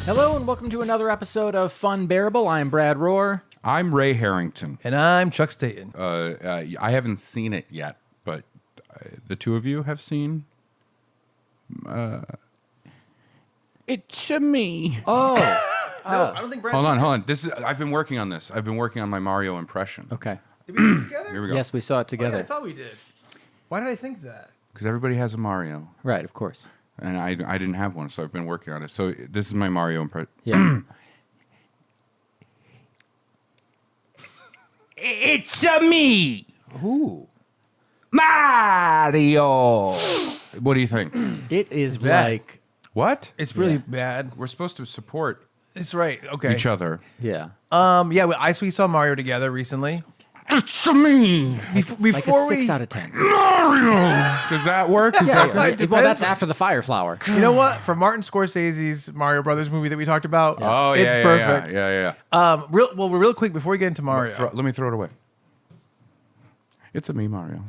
Hello and welcome to another episode of Funbearable. I'm Brad Rohr. I'm Ray Harrington. And I'm Chuck Staten. I haven't seen it yet, but the two of you have seen. It's me. Oh, No, I don't think Brad. Hold on. I've been working on this. I've been working on my Mario impression. okay. Did we see it together? Here we go. Yes, we saw it Oh, yeah, together. I thought we did. Why did I think that? Because everybody has a Mario, Right, of course. and I didn't have one, so I've been working on it. So this is my Mario impression. Yeah. It's me, Ooh. Mario. What do you think? It is bad. like, What? It's really Yeah. bad. We're supposed to support It's right. Okay. each other. yeah. Yeah, we saw Mario together recently. It's me. Before Like a 6 out of 10. Does that work? Is that Yeah, good? well, that's after the fire flower. You know what? For Martin Scorsese's Mario Brothers movie that we talked about, Oh, yeah, it's yeah, perfect. Yeah. Real quick before we get into Mario, Let me throw it away. It's a me, Mario.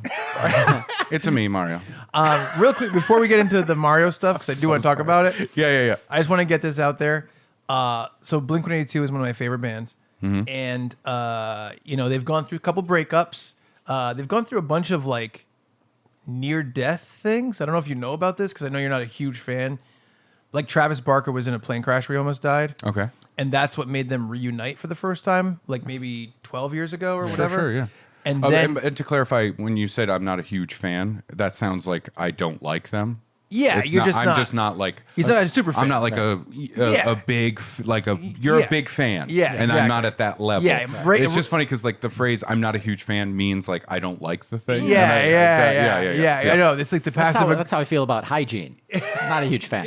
It's a me, Mario. real quick before we get into the Mario stuff, because I do want to talk about it. Yeah. I just want to get this out there. So Blink-182 is one of my favorite bands, and they've gone through a couple breakups. They've gone through a bunch of like near-death things. I don't know if you know about this because I know you're not a huge fan. Like Travis Barker was in a plane crash where he almost died. Okay. And that's what made them reunite for the first time, like maybe 12 years ago or whatever. Sure, yeah. And Oh, then, and to clarify, when you said I'm not a huge fan, that sounds like I don't like them. yeah, It's you're just I'm not. just not like. He's not a super fan. I'm not like Yeah. a big you're Yeah. a big fan. Yeah, and I'm exactly. not at that level. Yeah, right. It's just funny because like the phrase "I'm not a huge fan" means like I don't like the thing. Yeah, And yeah. I know. It's like the That's passive. that's how I feel about hygiene. Not a huge fan.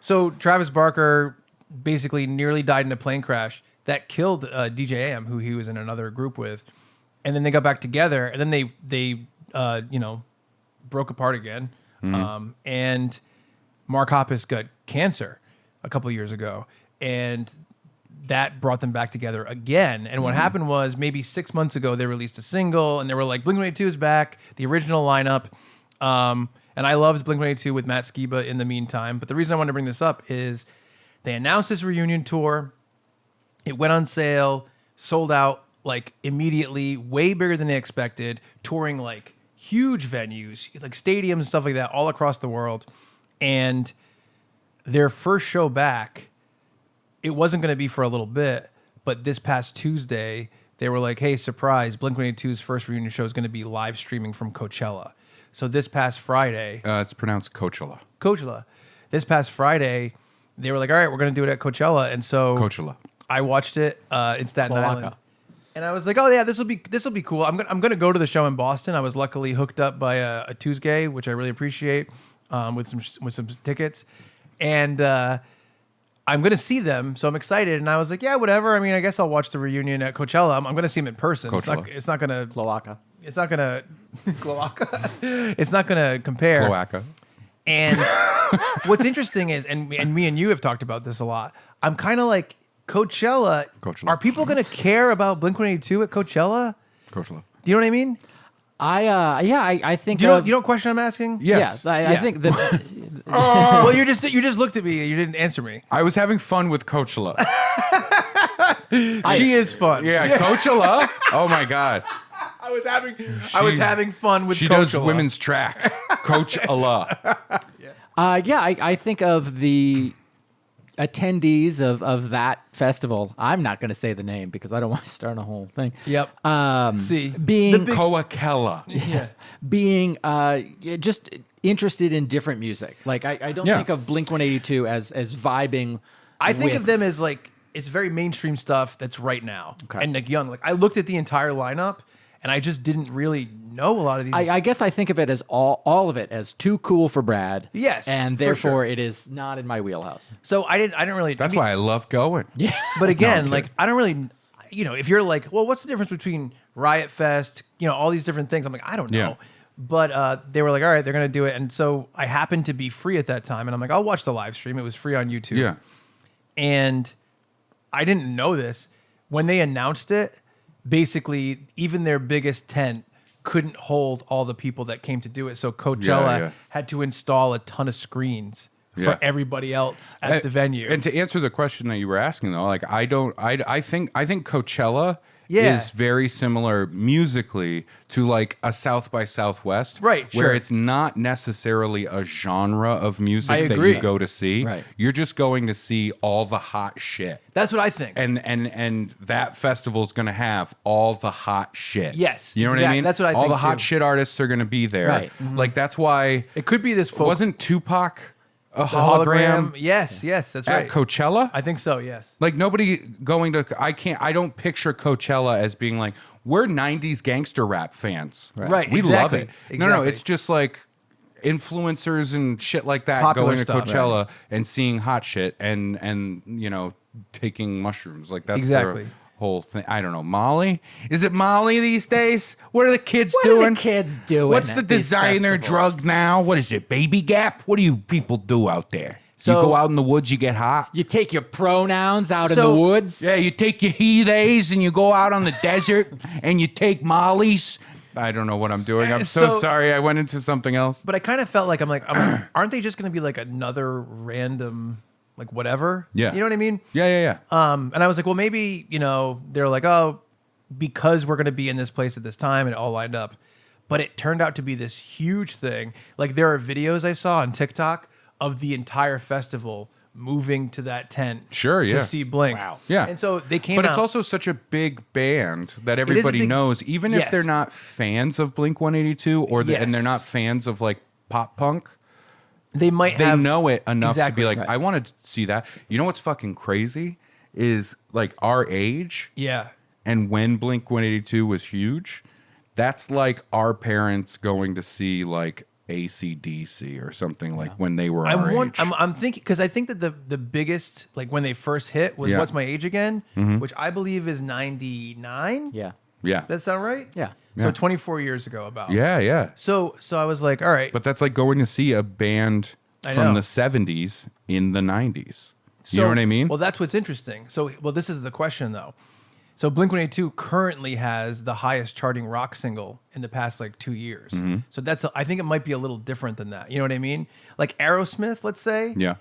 So Travis Barker basically nearly died in a plane crash that killed DJ AM, who he was in another group with, and then they got back together, and then they broke apart again. And Mark Hoppus got cancer a couple years ago, and that brought them back together again. And what happened was maybe 6 months ago they released a single, and they were like, Blink-182 is back, the original lineup. And I loved Blink-182 with Matt Skiba in the meantime. But the reason I wanted to bring this up is they announced this reunion tour. It went on sale, sold out like immediately, way bigger than they expected, touring like huge venues, like stadiums and stuff like that all across the world. And their first show back, it wasn't going to be for a little bit, but this past Tuesday, they were like, hey, surprise, Blink-182's first reunion show is going to be live streaming from Coachella. So this past Friday... It's pronounced Coachella. This past Friday, they were like, all right, we're going to do it at Coachella. And so... Coachella. I watched it in Staten Cloaca. Island. And I was like, oh, yeah, this will be cool. I'm gonna go to the show in Boston. I was luckily hooked up by a Tuesday, which I really appreciate, with some tickets. And I'm going to see them, so I'm excited. And I was like, yeah, whatever. I mean, I guess I'll watch the reunion at Coachella. I'm going to see them in person. Coachella. It's not going to... Cloaca. It's not going to... Cloaca. It's not going to compare. Cloaca. And what's interesting is, and me and you have talked about this a lot, I'm kind of like, Coachella. Are people going to care about Blink-182 at Coachella? Coachella. Do you know what I mean? I think. Do you know what question I'm asking? Yes. Yeah, I think that. Well, you just looked at me and you didn't answer me. I was having fun with Coachella. She is fun. Yeah, Coachella. Oh my God. I was having fun with She Coachella. does women's track. Coachella. I think of the attendees of that festival. I'm not going to say the name because I don't want to start a whole thing. Yep. See, Being Coachella. yes, being just interested in different music. Like I don't Yeah. think of Blink-182 as vibing. I think with- of them as like, it's very mainstream stuff that's right now. Okay. And like young. Like I looked at the entire lineup and I just didn't really know a lot of these. I guess I think of it as all of it as too cool for Brad. Yes, and for therefore sure. it is not in my wheelhouse. So I didn't really. That's why I love going. Yeah, But again, I'm like I don't really, if you're like, well, what's the difference between Riot Fest, all these different things? I'm like, I don't know. Yeah. But they were like, all right, they're gonna do it, and so I happened to be free at that time, and I'm like, I'll watch the live stream. It was free on YouTube. Yeah. And I didn't know this when they announced it. Basically, even their biggest tent couldn't hold all the people that came to do it. So Coachella Yeah. had to install a ton of screens for everybody else at the venue. And to answer the question that you were asking, though, like I think Coachella Yeah. is very similar musically to like a South by Southwest, Right, where sure. it's not necessarily a genre of music I that agree. you go to see. Right. You're just going to see all the hot shit. That's what I think. And that festival is going to have all the hot shit. Yes, you know what I exactly. mean. That's what I all think, the hot too. shit artists are going to be there. Right. Like that's why It could be this folk wasn't Tupac a the hologram, Yes, that's at right. Coachella? I think so. Yes. Like nobody going to I don't picture Coachella as being like we're 90s gangster rap fans. Right, We love exactly, it. No, exactly. it's just like influencers and shit like that Popular going to stuff, Coachella and seeing hot shit and taking mushrooms. Like that's Exactly. their whole thing. I don't know. Molly? Is it Molly these days? What are the kids What doing? are the kids doing? What's the at these designer festivals? drug now? What is it? Baby Gap? What do you people do out there? You So- go out in the woods, you get hot. You take your pronouns out in So- the woods. Yeah, you take your he theys and you go out on the desert and you take mollies. I don't know what I'm doing. I'm so So- sorry. I went into something else. But I kind of felt like I'm like, aren't they just going to be like another random like whatever? Yeah. You know what I mean? Yeah. And I was like, well, maybe, they're like, oh, because we're going to be in this place at this time, and it all lined up. But it turned out to be this huge thing. Like, there are videos I saw on TikTok of the entire festival moving to that tent Sure, yeah. to see Blink. Wow. Yeah. And so they came But out. it's also such a big band that everybody big- knows, even if Yes. they're not fans of Blink 182 and Yes. they're not fans of like pop punk. they might They have. know it enough to Exactly, be like, right. I want to see that. You know what's fucking crazy is like our age Yeah. and when Blink 182 was huge, that's like our parents going to see like AC/DC or something like when they were our age. I'm thinking because I think that the biggest like when they first hit was Yeah. What's My Age Again, which I believe is 99. Yeah. Yeah. That sound right? Yeah. So 24 years ago about. Yeah. So I was like, all right. But that's like going to see a band I from know. the 70s in the 90s. You So- know what I mean? Well, that's what's interesting. So, this is the question though. So Blink-182 currently has the highest charting rock single in the past like 2 years. Mm-hmm. So I think it might be a little different than that. You know what I mean? Like Aerosmith, let's say. yeah.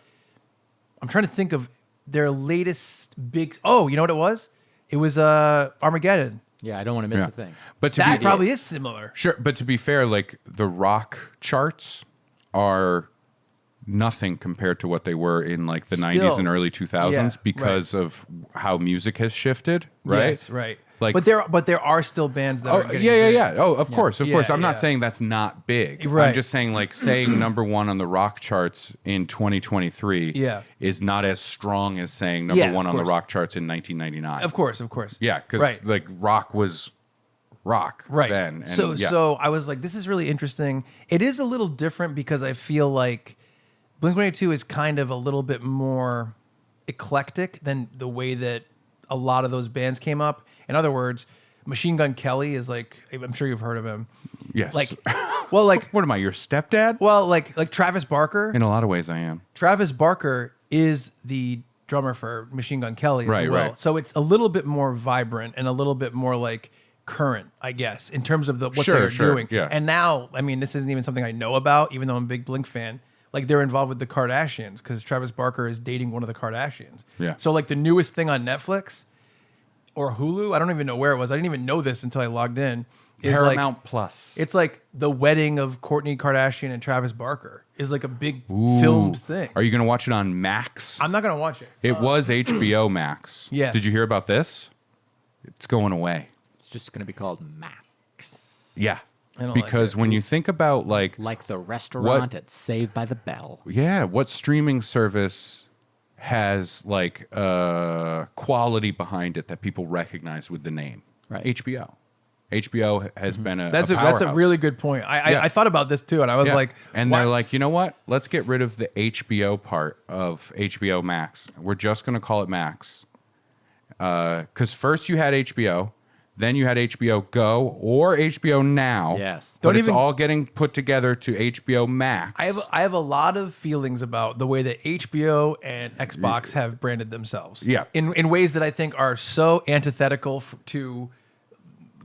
I'm trying to think of their latest big. Oh, you know what it was? It was Armageddon. Yeah, I don't want to miss Yeah. a thing. But to That be probably is similar. sure, but to be fair, like the rock charts are nothing compared to what they were in like the 90s Still. and early 2000s Yeah, because of how music has shifted, right? Yes, right. Like- but there are still bands that Oh, are getting yeah. big. Oh, of course. Yeah, I'm yeah. not saying that's not big. Right. I'm just saying like saying number one on the rock charts in 2023 Yeah. is not as strong as saying number Yeah, of one on the course. rock charts in 1999. Of course. Yeah, because Right. like rock was rock Right. then. And So I was like, this is really interesting. It is a little different because I feel like Blink-182 is kind of a little bit more eclectic than the way that a lot of those bands came up. In other words, Machine Gun Kelly is like, I'm sure you've heard of him. yes. Like, well, like, what am I, your stepdad? well, like Travis Barker. In a lot of ways, I am. Travis Barker is the drummer for Machine Gun Kelly as Right, well. right. So it's a little bit more vibrant and a little bit more like current, I guess, in terms of what Sure, they're sure, doing. yeah. And now, I mean, this isn't even something I know about, even though I'm a big Blink fan. Like they're involved with the Kardashians because Travis Barker is dating one of the Kardashians. Yeah. So like the newest thing on Netflix or Hulu, I don't even know where it was. I didn't even know this until I logged in. Is Paramount like, Plus. it's like the wedding of Kourtney Kardashian and Travis Barker is like a big Ooh. filmed thing. Are you going to watch it on Max? I'm not gonna watch it. It was HBO Max. Yes. Did you hear about this? It's going away. It's just going to be called Max. Yeah. I don't like Because it. when you think about like Like the restaurant at Saved by the Bell. yeah, what streaming service has like quality behind it that people recognize with the name? Right. HBO. HBO has been a That's a powerhouse. really good point. Yeah. I thought about this too, and I was Yeah. like, and why- they're like, you know what? Let's get rid of the HBO part of HBO Max. We're just going to call it Max. Because first you had HBO, then you had HBO Go or HBO Now. Yes. But Don't it's even- all getting put together to HBO Max. I have a lot of feelings about the way that HBO and Xbox have branded themselves. Yeah. in ways that I think are so antithetical to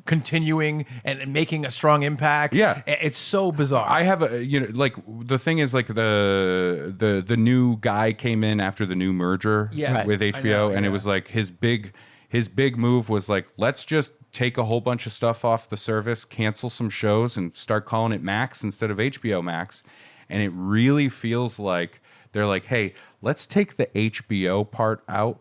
continuing and making a strong impact. Yeah. It's so bizarre. I have a like the thing is like the new guy came in after the new merger Yes. with I HBO, know, and it yeah. was like his big move was like, let's just take a whole bunch of stuff off the service, cancel some shows, and start calling it Max instead of HBO Max. And it really feels like they're like, hey, let's take the HBO part out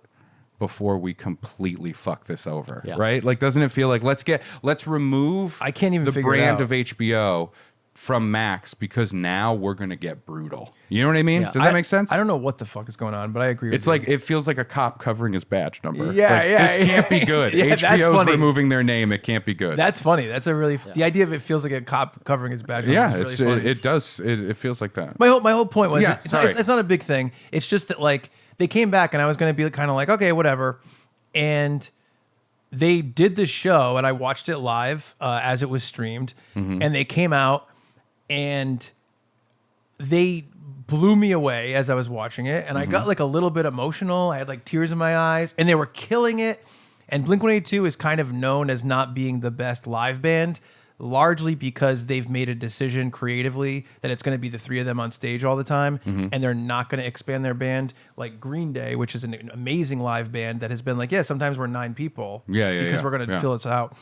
before we completely fuck this over, Yeah. right? Like, doesn't it feel like let's remove I can't even the figure it brand out. of HBO from Max because now we're gonna get brutal. You know what I mean? Yeah. Does that make sense? I don't know what the fuck is going on, but I agree. It's with like it feels like a cop covering his badge number. Yeah, Like, yeah, This can't be good. Yeah, that's HBO's funny. removing their name. It can't be good. That's funny. That's a really the idea of it feels like a cop covering his badge. yeah, is really funny. it does. It feels like that. My whole point was Yeah, it's, sorry. it's not a big thing. It's just that like they came back and I was going to be kind of like, okay, whatever. And they did the show and I watched it live as it was streamed. Mm-hmm. And they came out and they blew me away as I was watching it. And I got like a little bit emotional. I had like tears in my eyes and they were killing it. And Blink-182 is kind of known as not being the best live band, largely because they've made a decision creatively that it's going to be the three of them on stage all the time, and they're not going to expand their band like Green Day, which is an amazing live band that has been like, yeah, sometimes we're 9 people, Yeah, because yeah. we're going to Yeah. fill this out.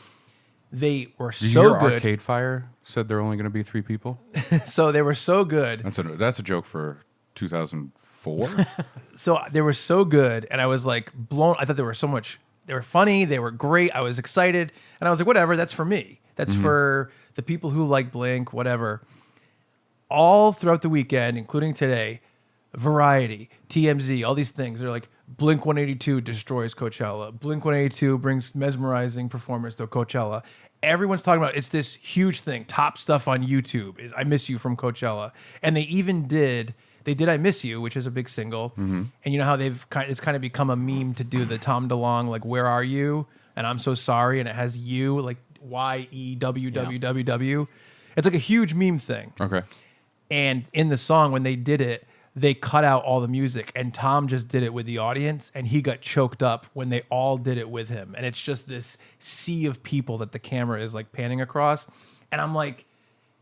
They were Did you so hear good. Arcade Fire said they're only going to be 3 people? So they were so good. That's a joke for 2004. So they were so good, and I was like blown. I thought they were so much. They were funny. They were great. I was excited, and I was like, whatever. That's for me. That's for the people who like Blink. Whatever. All throughout the weekend, including today, Variety, TMZ, all these things. They're like Blink-182 destroys Coachella. Blink-182 brings mesmerizing performance to Coachella. Everyone's talking about it's this huge thing. Top stuff on YouTube is "I Miss You" from Coachella, and they even did. They did "I Miss You," which is a big single, and you know how it's kind of become a meme to do the Tom DeLonge like "Where Are You?" and "I'm So Sorry," and it has you like YEWWWW. It's like a huge meme thing. Okay. And in the song, when they did it, they cut out all the music, and Tom just did it with the audience, and he got choked up when they all did it with him. And it's just this sea of people that the camera is like panning across, and I'm like,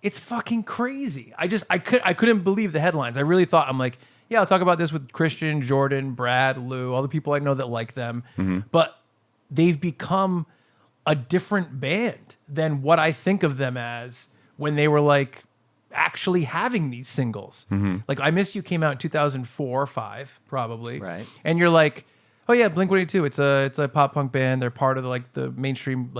it's fucking crazy. I couldn't believe the headlines. I really thought, I'm like, yeah, I'll talk about this with Christian, Jordan, Brad, Lou, all the people I know that like them, but they've become a different band than what I think of them as when they were like actually having these singles. Like "I Miss You" came out in 2004 or 5 probably. Right. And you're like, oh yeah, Blink-182, it's a pop punk band. They're part of the mainstream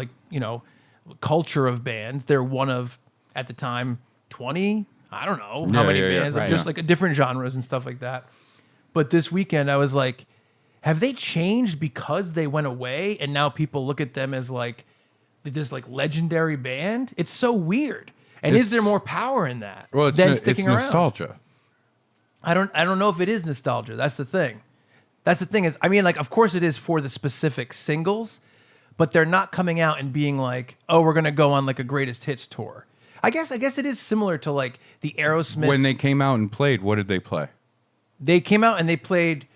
culture of bands. They're one of, at the time, 20, I don't know how many bands of Right. just like different genres and stuff like that. But this weekend I was like, have they changed because they went away and now people look at them as like this like legendary band? It's so weird. And is there more power in that than sticking around? nostalgia. I don't know if it is nostalgia. That's the thing. That's the thing is, I mean, like, of course it is for the specific singles, but they're not coming out and being like, oh, we're gonna go on like a greatest hits tour. I guess it is similar to like the Aerosmith. When they came out and played, what did they play? They came out and they played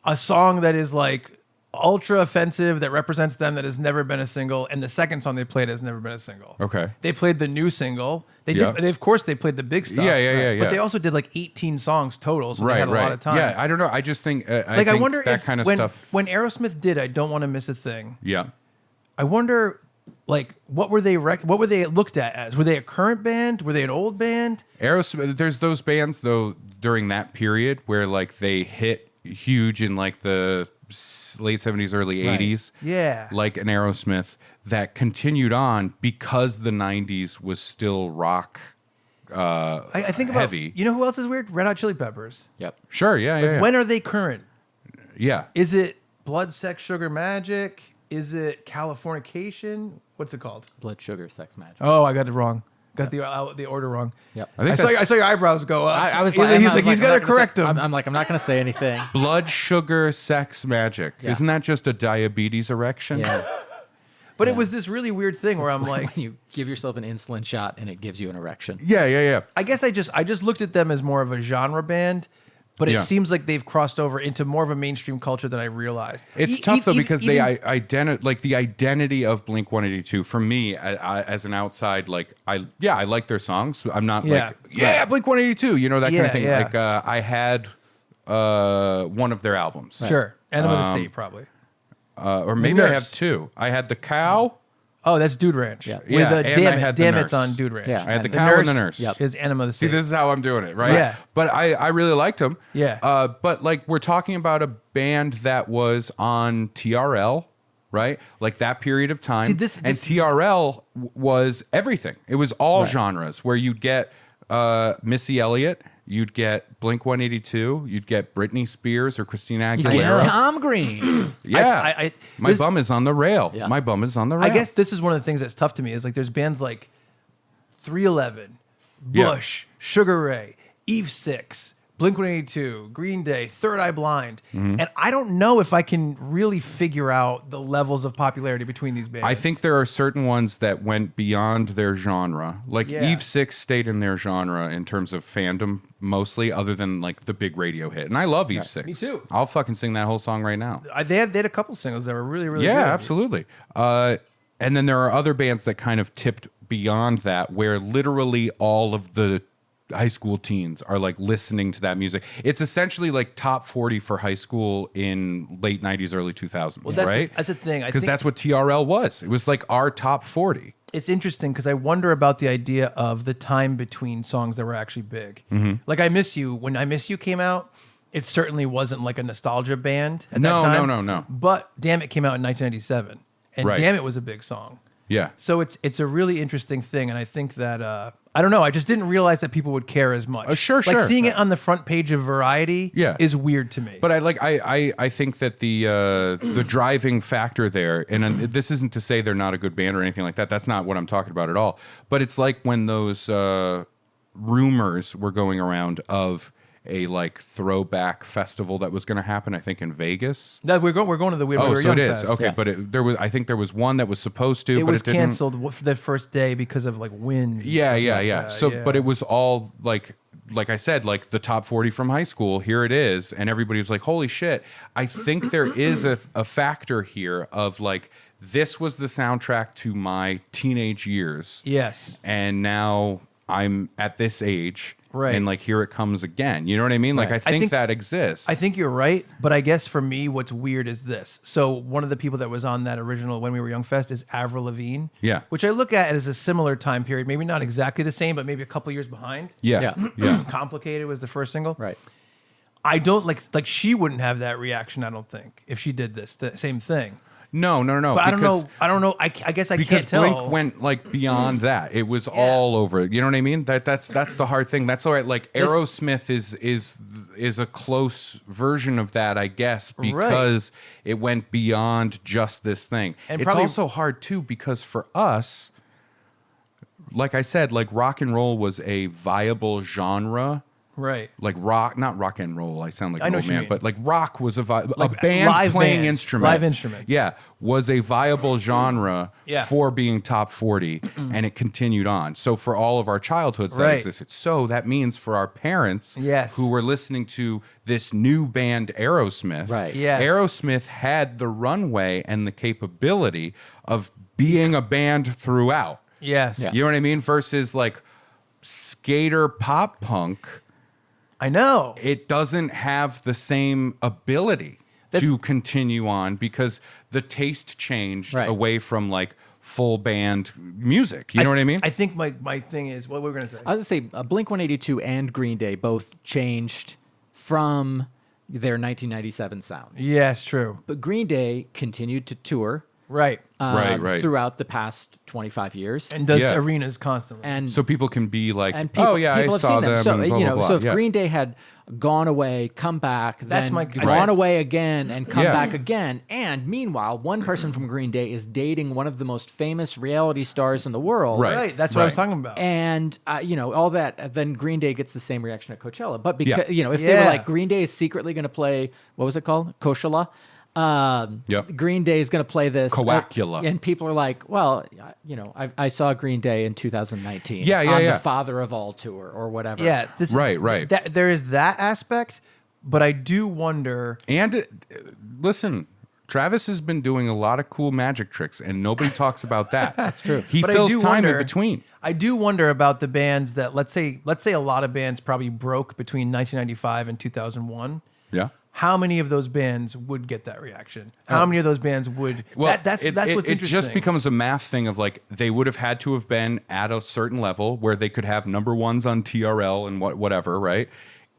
a song that is like ultra offensive, that represents them, that has never been a single, and the second song they played has never been a single. Okay. They played the new single. They Yeah. did. Of course, they played the big stuff. Yeah. But they also did like 18 songs total, so they Right, had a right. lot of time. Yeah, I don't know. I just think I Like I think wonder that if kind of when, stuff. when Aerosmith did "I Don't Want to Miss a Thing," Yeah. I wonder, like, what were they looked at as? Were they a current band? Were they an old band? Aerosmith. There's those bands though during that period where like they hit huge in like the late 70s, early Right. 80s. Yeah. Like an Aerosmith that continued on because the 90s was still rock. I think about heavy. You know who else is weird? Red Hot Chili Peppers. Yep. Sure. Yeah. When are they current? Yeah. Is it Blood, Sex, Sugar, Magic? Is it Californication? What's it called? Blood, sugar, sex, magic. Oh, I got it wrong. Got the order wrong. Yep. I think I saw your eyebrows go up. I was he's like, like, he's got to correct him. I'm like, I'm not going to say anything. Blood, sugar, sex, magic. Yeah. Isn't that just a diabetes erection? Yeah. But it was this really weird thing where I'm like, when you give yourself an insulin shot and it gives you an erection. Yeah. I guess I just looked at them as more of a genre band But it Yeah. seems like they've crossed over into more of a mainstream culture than I realized. It's tough though because the identity of Blink 182 for me as an outside I like their songs. I'm not Blink 182, you know, that kind of thing. Yeah. Like I had one of their albums. Sure. Enema of the State, probably. Or maybe I Nurse. have two. I had the cow. Oh, that's Dude Ranch. Yeah. With Yeah, a and I had the damn it's Nurse. on Dude Ranch. Yeah. I had the The cow and the nurse. Yep. Is Enema of the See, State. this is how I'm doing it, right? Yeah. But I really liked them. Yeah. But like we're talking about a band that was on TRL, right? Like that period of time. See, this and is- TRL was everything. It was all genres where you'd get Missy Elliott, you'd get Blink 182, you'd get Britney Spears or Christina You get Aguilera. Tom Green. Yeah. My bum is on the rail. Yeah. My bum is on the rail. I guess this is one of the things that's tough to me is like there's bands like 311, Yeah. Bush, Sugar Ray, Eve 6, Blink-182, Green Day, Third Eye Blind. Mm-hmm. And I don't know if I can really figure out the levels of popularity between these bands. I think there are certain ones that went beyond their genre. Like Yeah. Eve 6 stayed in their genre in terms of fandom mostly, other than like the big radio hit. And I love Eve 6. me too. I'll fucking sing that whole song right now. They had a couple singles that were really, really Yeah, good. absolutely. And then there are other bands that kind of tipped beyond that where literally all of the high school teens are like listening to that music. It's essentially like top 40 for high school in late 90s, early 2000s, Well, that's right? that's the thing. I Because think that's what TRL was. It was like our top 40. it's interesting because I wonder about the idea of the time between songs that were actually big. Mm-hmm. Like I Miss You, when I Miss You came out, it certainly wasn't like a nostalgia band at No, that time. no. But Damn It came out in 1997, and Right. Damn It was a big song. Yeah. So it's a really interesting thing, and I think that I don't know. I just didn't realize that people would care as much. Sure. Like seeing it on the front page of Variety, Yeah. is weird to me. But I think that the driving factor there, and this isn't to say they're not a good band or anything like that. That's not what I'm talking about at all. But it's like when those rumors were going around of a like throwback festival that was going to happen, I think in Vegas. No, we're going to the Weird. Oh, We're so Young it is Fest. okay. Yeah. But I think there was one that was supposed to, It but was it didn't. canceled the first day because of like winds. and Yeah, stuff yeah, like yeah. that. So, Yeah. but it was all like I said, like the top 40 from high school. Here it is, and everybody was like, "Holy shit!" I think there is a factor here of like this was the soundtrack to my teenage years, Yes. and now I'm at this age, Right. And like here it comes again. You know what I mean? Like Right. I think that exists. I think you're right, but I guess for me, what's weird is this. So one of the people that was on that original When We Were Young Fest is Avril Lavigne. Yeah. Which I look at as a similar time period, maybe not exactly the same, but maybe a couple years behind. Yeah, Yeah. yeah. Complicated was the first single. Right. I don't like she wouldn't have that reaction, I don't think, if she did this the same thing. No. But I don't know. I guess I because can't tell. Blink went like beyond that. It was all over. You know what I mean? That's the hard thing. That's all right. Like Aerosmith is a close version of that, I guess, because it went beyond just this thing. And it's probably- also hard too because for us, like I said, like rock and roll was a viable genre. Right. Like not rock and roll. I sound like I an know old what you man, mean. but like rock was a Like band live playing bands, instruments. live instruments. Yeah, was a viable genre Yeah. for being top 40, and it continued on. So for all of our childhoods that Right. existed. So that means for our parents, Yes. who were listening to this new band Aerosmith, Right. Yes. Aerosmith had the runway and the capability of being a band throughout. Yes. Yeah. You know what I mean? Versus like skater pop punk. I know. It doesn't have the same ability to continue on because the taste changed Right. away from like full band music. You know what I mean? I think my thing is what we're going to say. I was going to say Blink 182 and Green Day both changed from their 1997 sounds. Yes, true. But Green Day continued to tour Right. Right. throughout the past 25 years. And does Yeah. arenas constantly. And so people can be like, and people, oh yeah, people I have saw seen them. them. So and blah, blah, blah. so if Yeah. Green Day had gone away, come back, That's then my- gone Right. away again, and come Yeah. back again, and meanwhile, one person from Green Day is dating one of the most famous reality stars in the world, Right. That's what I was Right. talking about. And all that, then Green Day gets the same reaction at Coachella. But because Yeah. if they were Yeah. like Green Day is secretly going to play, what was it called, Coachella? Yep. Green Day is going to play this, Coacula. and people are like, well, I saw Green Day in 2019, Yeah, on yeah. the Father of All tour or whatever. Yeah, Right. There is that aspect, But I do wonder. And listen, Travis has been doing a lot of cool magic tricks, and nobody talks about that. That's true. He But I fills do time wonder- in between. I do wonder about the bands that let's say a lot of bands probably broke between 1995 and 2001. Yeah. How many of those bands would get that reaction? How many of those bands would? Well, that's what's it interesting. just becomes a math thing of like they would have had to have been at a certain level where they could have number ones on TRL and whatever, right?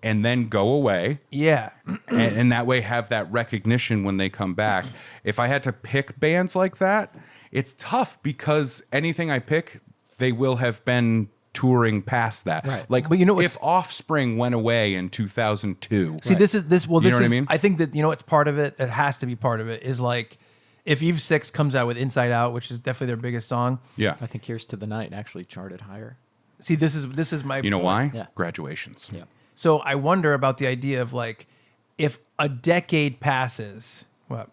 And then go away. Yeah. And that way have that recognition when they come back. If I had to pick bands like that, it's tough because anything I pick, they will have been touring past that. Right. Like, But you know if Offspring went away in 2002, See, this is. You know what I mean? I think that it's part of it. That has to be part of it. Is like if Eve 6 comes out with Inside Out, which is definitely their biggest song. yeah. I think Here's to the Night actually charted higher. See, this is my. You know point. why? Yeah. Graduations. Yeah. So I wonder about the idea of like, if a decade passes. What?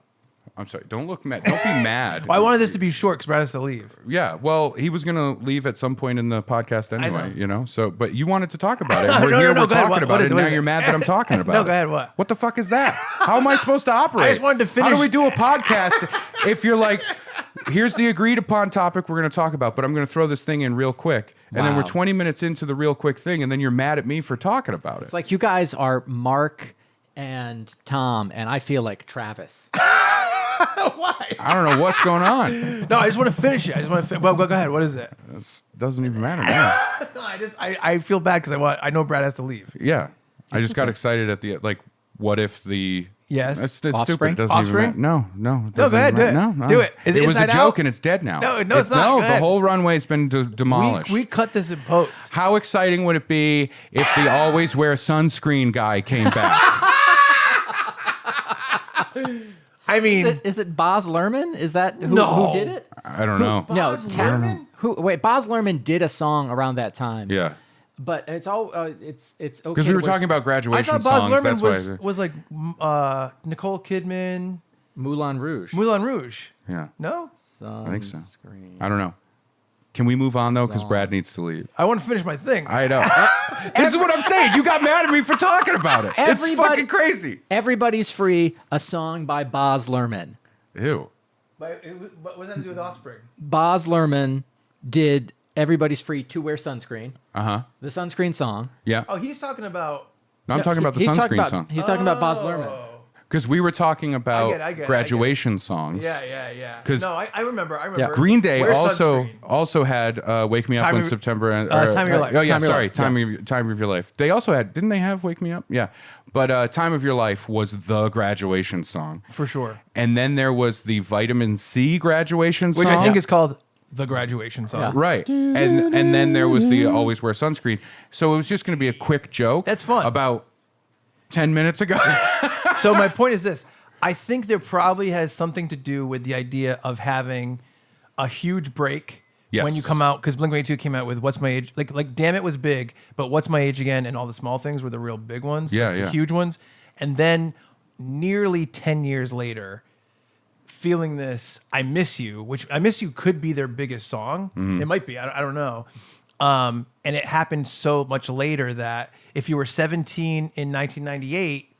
I'm sorry. Don't look mad. Don't be mad. Well, I wanted this to be short because Brad has to leave. Yeah. Well, he was going to leave at some point in the podcast anyway, know. you know? So, but you wanted to talk about it. No, We're no, here, no, we're go ahead. talking What about is it. it? And What now is you're it? mad that I'm talking about No, it. go ahead. What? What the fuck is that? How am I supposed to operate? I just wanted to How do finish- we do a podcast if you're like, here's the agreed upon topic we're going to talk about, but I'm going to throw this thing in real quick. And then we're Wow. 20 minutes into the real quick thing, and then you're mad at me for talking about it. It's like you guys are Mark and Tom, and I feel like Travis. Why? I don't know what's going on. No, I just want to finish it. I just want to. Well, go ahead. What is it? It doesn't even matter now. No, I feel bad because I know Brad has to leave. Yeah. I just got excited at the, like, what if the... Yes. That's stupid. Offspring? It doesn't Offspring? even matter. No. It No, doesn't go ahead, even do it. matter. No. Do it. Is it It was a Inside joke Out? and it's dead now. No, it's not. No, Go the ahead. whole runway's been demolished. We cut this in post. How exciting would it be if the always wear sunscreen guy came back? I mean, Is it Baz Luhrmann? Is that who No. did it? I don't know. No, Baz Luhrmann? Wait, Baz Luhrmann did a song around that time. Yeah. But it's all it's okay. Because we were to talking about I graduation thought Baz songs. Luhrmann That's was, why. was like Nicole Kidman, Moulin Rouge. Moulin Rouge. Yeah. No, I think so. Sunscreen. I don't know. Can we move on, though? Because Song. Brad needs to leave. I want to finish my thing. I know. This is what I'm saying. You got mad at me for talking about it. It's Everybody- fucking crazy. Everybody's Free, a song by Baz Luhrmann. Ew. But what does that have to do with Offspring? Baz Luhrmann did Everybody's Free to Wear Sunscreen, Uh-huh. the sunscreen song. Yeah. Oh, he's talking about. No, I'm talking about the He's talking sunscreen about- song. He's talking about Baz Luhrmann. Oh. Because we were talking about I get it. graduation songs. Yeah. 'Cause No, I remember. Yeah. Green Day Wear also sunscreen. had Wake Me Up Time in of- September. And, Time of Your Life. Oh, yeah, Time of Your sorry. Life, Time of Your Life. They also had, didn't they have Wake Me Up? Yeah. But Time of Your Life was the graduation song. For sure. And then there was the Vitamin C graduation Which song. I think is called the graduation song. Yeah. Right. And then there was the Always Wear Sunscreen. So it was just going to be a quick joke. That's fun. About 10 minutes ago. So my point is this. I think there probably has something to do with the idea of having a huge break Yes. when you come out, because Blink-182 came out with What's My Age? Like Damn It was big, but What's My Age Again and all the small things were the real big ones, Yeah, like the yeah. huge ones. And then nearly 10 years later, feeling this I Miss You, which I Miss You could be their biggest song. Mm-hmm. It might be, I don't know. And it happened so much later that if you were 17 in 1998,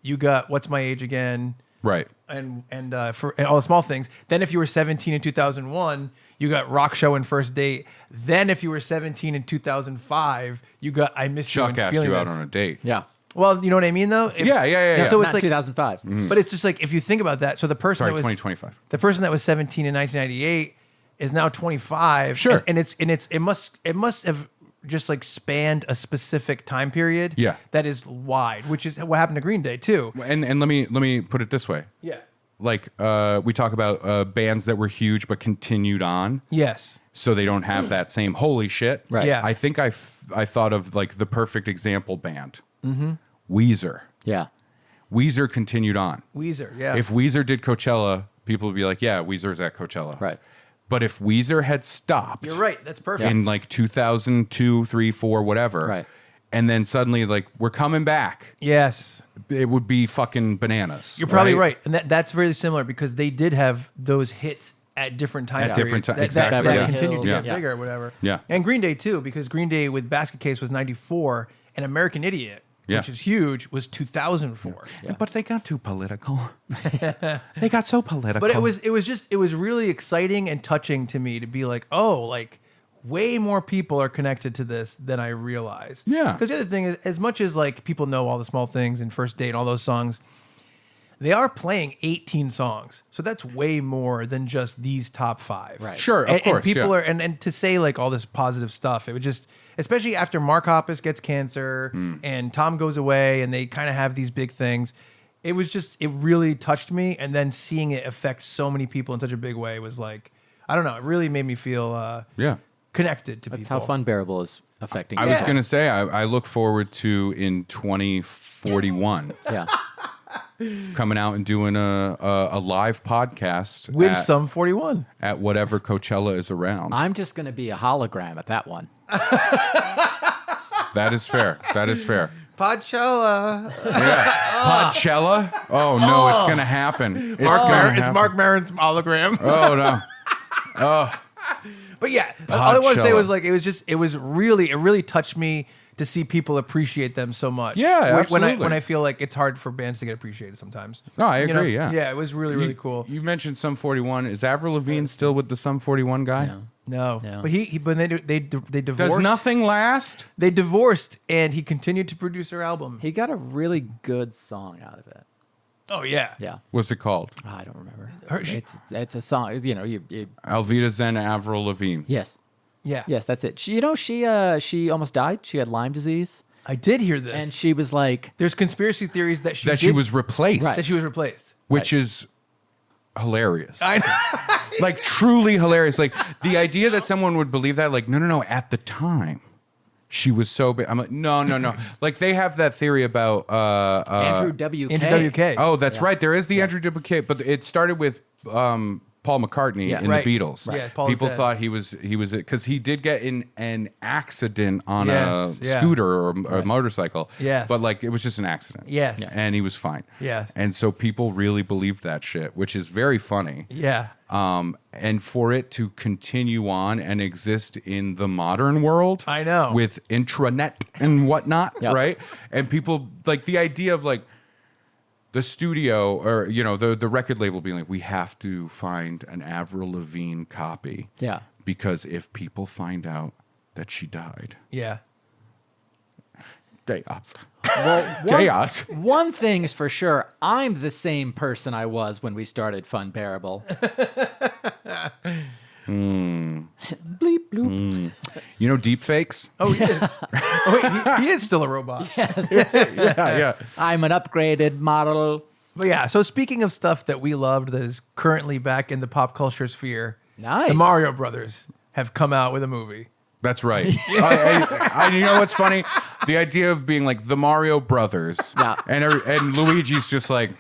you got What's My Age Again, Right. and all the small things. Then if you were 17 in 2001, you got Rock Show and First Date. Then if you were 17 in 2005, you got I Miss You Chuck and asked Feeling you out This. on a date. Yeah. Well, you know what I mean though? Yeah. So Not it's like 2005. But it's just like if you think about that, so the person Sorry, that was 2025. the person that was 17 in 1998 is now 25. Sure. And it must have just like spanned a specific time period. Yeah. That is wide, which is what happened to Green Day too. And let me put it this way. Yeah. Like we talk about bands that were huge but continued on, Yes. so they don't have that same holy shit. Right. Yeah. I think I thought of like the perfect example band, Weezer. Yeah. Weezer continued on. Weezer. Yeah. If Weezer did Coachella, people would be like, "Yeah, Weezer's at Coachella." Right. But if Weezer had stopped, You're right. That's perfect. in like 2002, 3, 4, whatever, Right. and then suddenly like we're coming back, Yes. it would be fucking bananas. You're probably right. And that's very similar because they did have those hits at different time At different periods ti- exactly, that yeah. continued to Yeah. get Yeah. bigger or whatever. Yeah. And Green Day too, because Green Day with Basket Case was 94 and American Idiot Yeah. which is huge, was 2004. Yeah. But they got too political. They got so political. But it was really exciting and touching to me to be like, oh, like way more people are connected to this than I realized. Yeah. Because the other thing is, as much as like people know all the small things and First Date and all those songs, they are playing 18 songs. So that's way more than just these top 5. Right. Sure, of And course. people yeah. are and to say like all this positive stuff, it would just, especially after Mark Hoppus gets cancer and Tom goes away and they kind of have these big things. It really touched me, and then seeing it affect so many people in such a big way was like, I don't know, it really made me feel Yeah. connected to That's people. how Funbearable is affecting I you. was going to say, I look forward to in 2041 Yeah. coming out and doing a live podcast with at, some 41. at whatever Coachella is around. I'm just going to be a hologram at that one. That is fair. That is fair. Coachella. Yeah. Podchella? Oh, no, it's going to happen. It's going to happen. It's Mark Maron's hologram. Oh, no. But yeah, all I want to say Coachella. was like it really touched me to see people appreciate them so much. Yeah, when absolutely. I feel like it's hard for bands to get appreciated sometimes. No, I You know? agree, yeah. Yeah, it was really cool. You mentioned Sum 41. Is Avril Lavigne still with the Sum 41 guy? Yeah. No, Yeah. but but they divorced. Does nothing last? They divorced, and he continued to produce her album. He got a really good song out of it. Oh yeah, Yeah. What's it called? I don't remember. Her- It's a song. You know, you Alvita Zen Avril Lavigne. yes. yeah. Yes, that's it. She almost died. She had Lyme disease. I did hear this. And she was like, There's conspiracy theories that she That she was replaced, that she was replaced. which is hilarious. I know. Like, truly hilarious. Like, the idea that someone would believe that, like, no, at the time, she was so big. I'm like, no. Like, they have that theory about... Andrew W.K. Andrew WK. Oh, that's Yeah. right. There is the Andrew WK, but it started with Paul McCartney Yes. in Right. the Beatles. Right. Yeah, Paul's People dead. thought he was because he did get in an accident on Yes, a yeah. scooter or a motorcycle. Yes. But like it was just an accident. Yes. Yeah. And he was fine. Yeah. And so people really believed that shit, which is very funny. Yeah. And for it to continue on and exist in the modern world, I know. with intranet and whatnot, Yep. right? And people like the idea of like the studio or the record label being like, we have to find an Avril Lavigne copy, Yeah. because if people find out that she died, Yeah. chaos, Well, chaos. one thing's for sure. I'm the same person I was when we started Funbearable. Bleep bloop. You know, deep fakes. Oh, he is. He is still a robot. Yes. Yeah. I'm an upgraded model. But yeah, so speaking of stuff that we loved that is currently back in the pop culture sphere, Nice. the Mario Brothers have come out with a movie. That's right. You know what's funny? The idea of being like the Mario Brothers, Yeah. and Luigi's just like,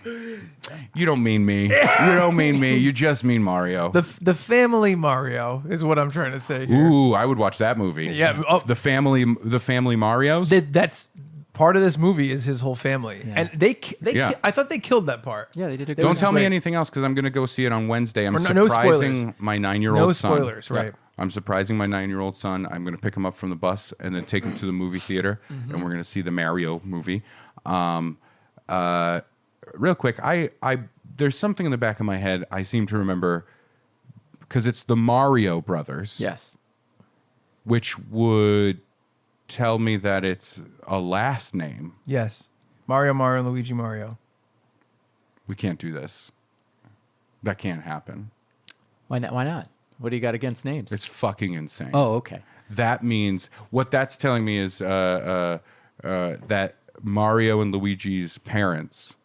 you don't mean me. You don't mean me. You just mean Mario. The family Mario is what I'm trying to say here. Ooh, I would watch that movie. Yeah, oh. the family Marios. That's part of this movie is his whole family, and they Yeah. I thought they killed that part. Yeah, they did a good Don't job. tell me great. anything else because I'm going to go see it on Wednesday. I'm Or no surprising spoilers. my 9-year-old No son. spoilers, right? I'm surprising my 9-year-old son. I'm going to pick him up from the bus and then take him to the movie theater, Mm-hmm. and we're going to see the Mario movie. Real quick, I there's something in the back of my head I seem to remember because it's the Mario Brothers, Yes. which would tell me that it's a last name. Yes, Mario, and Luigi Mario. We can't do this. That can't happen. Why not? Why not? What do you got against names? It's fucking insane. Oh, okay. That means what that's telling me is that Mario and Luigi's parents,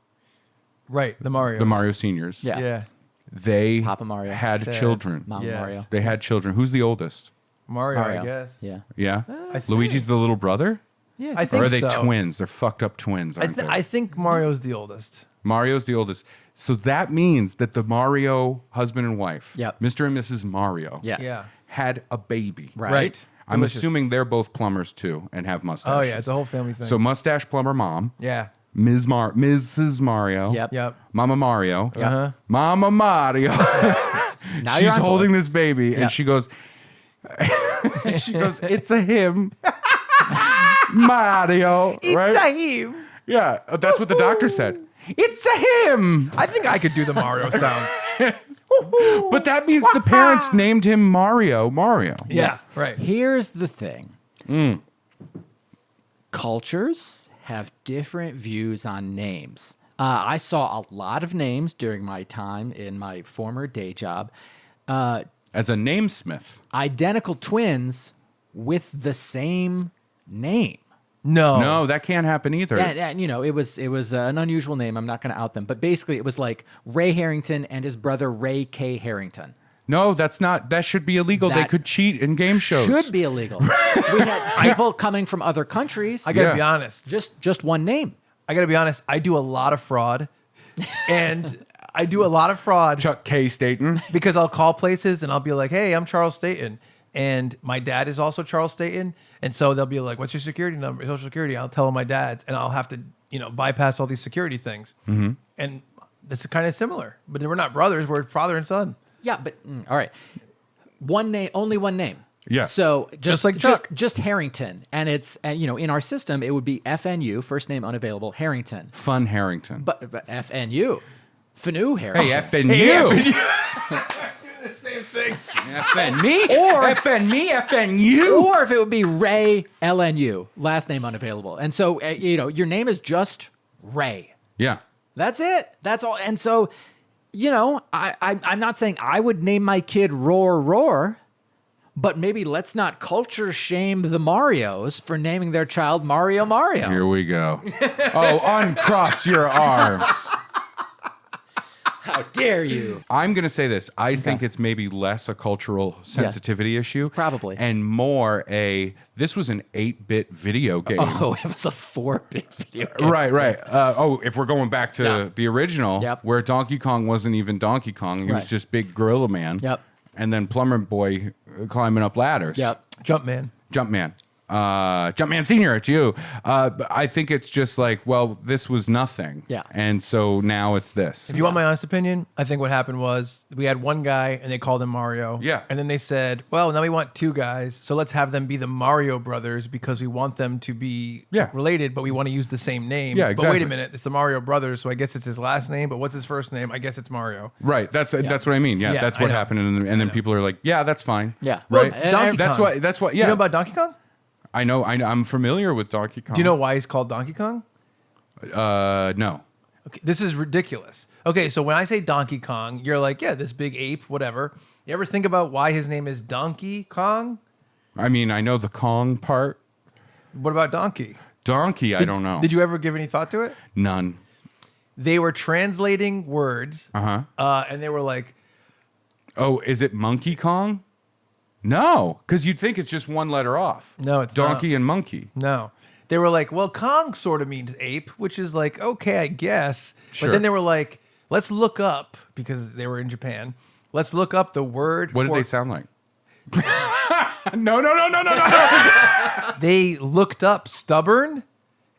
Right, the Mario. the Mario seniors, Yeah. Yeah, they Papa Mario. had Sad. children. Mama Yes. Mario. They had children. Who's the oldest? Mario, Mario. I guess. Yeah. Yeah, I think- Luigi's the little brother. Yeah. I Or think are they so. twins? They're fucked up twins, aren't they? I think Mario's the oldest. Mario's the oldest. So that means that the Mario husband and wife, Yep. Mr. and Mrs. Mario, Yes. Yeah. had a baby. Right. I'm Delicious. assuming they're both plumbers too and have mustaches. Oh yeah, it's a whole family thing. So mustache plumber mom, yeah. Mrs. Mario, Yep. Yep. Mama Mario, Uh-huh. Mama Mario. Now She's you're on holding board. this baby, Yep. and she goes, it's a him. Mario, right? him. Yeah, that's what the doctor said. It's a him. I think I could do the Mario sounds. But that means the parents named him Mario. Yeah, right. Here's the thing. Cultures have different views on names. I saw a lot of names during my time in my former day job. As a namesmith. Identical twins with the same name. No, that can't happen either. And you know, it was an unusual name. I'm not going to out them, but basically it was like Ray Harrington and his brother Ray K. Harrington. No, that's not. That should be illegal. They That could cheat in game shows. Should be illegal. We had people coming from other countries. I gotta Yeah. be honest. Just one name. I gotta be honest. I do a lot of fraud, and I do a lot of fraud Chuck K. Staten. because I'll call places and I'll be like, "Hey, I'm Charles Staten," and my dad is also Charles Staten, and so they'll be like, "What's your security number? Social security?" I'll tell them my dad's, and I'll have to, bypass all these security things. Mm-hmm. And that's kind of similar, but we're not brothers. We're father and son. Yeah, but all right. One name, only one name. Yeah. So Just like Chuck. just Harrington, and it's in our system it would be FNU, first name unavailable, Harrington, Fun Harrington. but FNU, FNU Harrington. Hey, FN you. The same thing. FN me? Or- FN me? FN you? Or if it would be Ray LNU, last name unavailable, and so your name is just Ray. Yeah. That's it. That's all. And so, I'm not saying I would name my kid Roar, but maybe let's not culture shame the Marios for naming their child Mario. Here we go. Oh, uncross your arms. How dare you? I'm going to say this. I think it's maybe less a cultural sensitivity issue. Probably. And more this was an 8-bit video game. Oh, it was a 4-bit video game. Right. If we're going back to the original, Yep. where Donkey Kong wasn't even Donkey Kong, he was Right. just Big Gorilla Man. Yep. And then Plumber Boy climbing up ladders. Yep. Jumpman. Jumpman. Jumpman Senior, it's you. But I think it's just like, well, this was nothing. Yeah. And so now it's this. If you want my honest opinion, I think what happened was we had one guy and they called him Mario. Yeah. And then they said, well, now we want two guys, so let's have them be the Mario brothers because we want them to be related, but we want to use the same name. Yeah, But exactly. wait a minute, it's the Mario brothers, so I guess it's his last name, but what's his first name? I guess it's Mario. Right. That's what I mean. Yeah. Yeah, That's I what know. happened. And then people are like, yeah, that's fine. Yeah. Well, Right. Donkey That's Kong. what, Do yeah. you know about Donkey Kong? I know. I'm familiar with Donkey Kong. Do you know why he's called Donkey Kong? No. Okay, this is ridiculous. Okay, so when I say Donkey Kong, you're like, yeah, this big ape, whatever. You ever think about why his name is Donkey Kong? I mean, I know the Kong part. What about Donkey? Donkey, I don't know. Did you ever give any thought to it? None. They were translating words, and they were like, Oh, is it Monkey Kong? No, because you'd think it's just one letter off. No, it's Donkey not. and Monkey. no. They were like, well, Kong sort of means ape, which is like, okay, I guess. Sure. But then they were like, let's look up, because they were in Japan, let's look up the word. What did for- they sound like? No. They looked up stubborn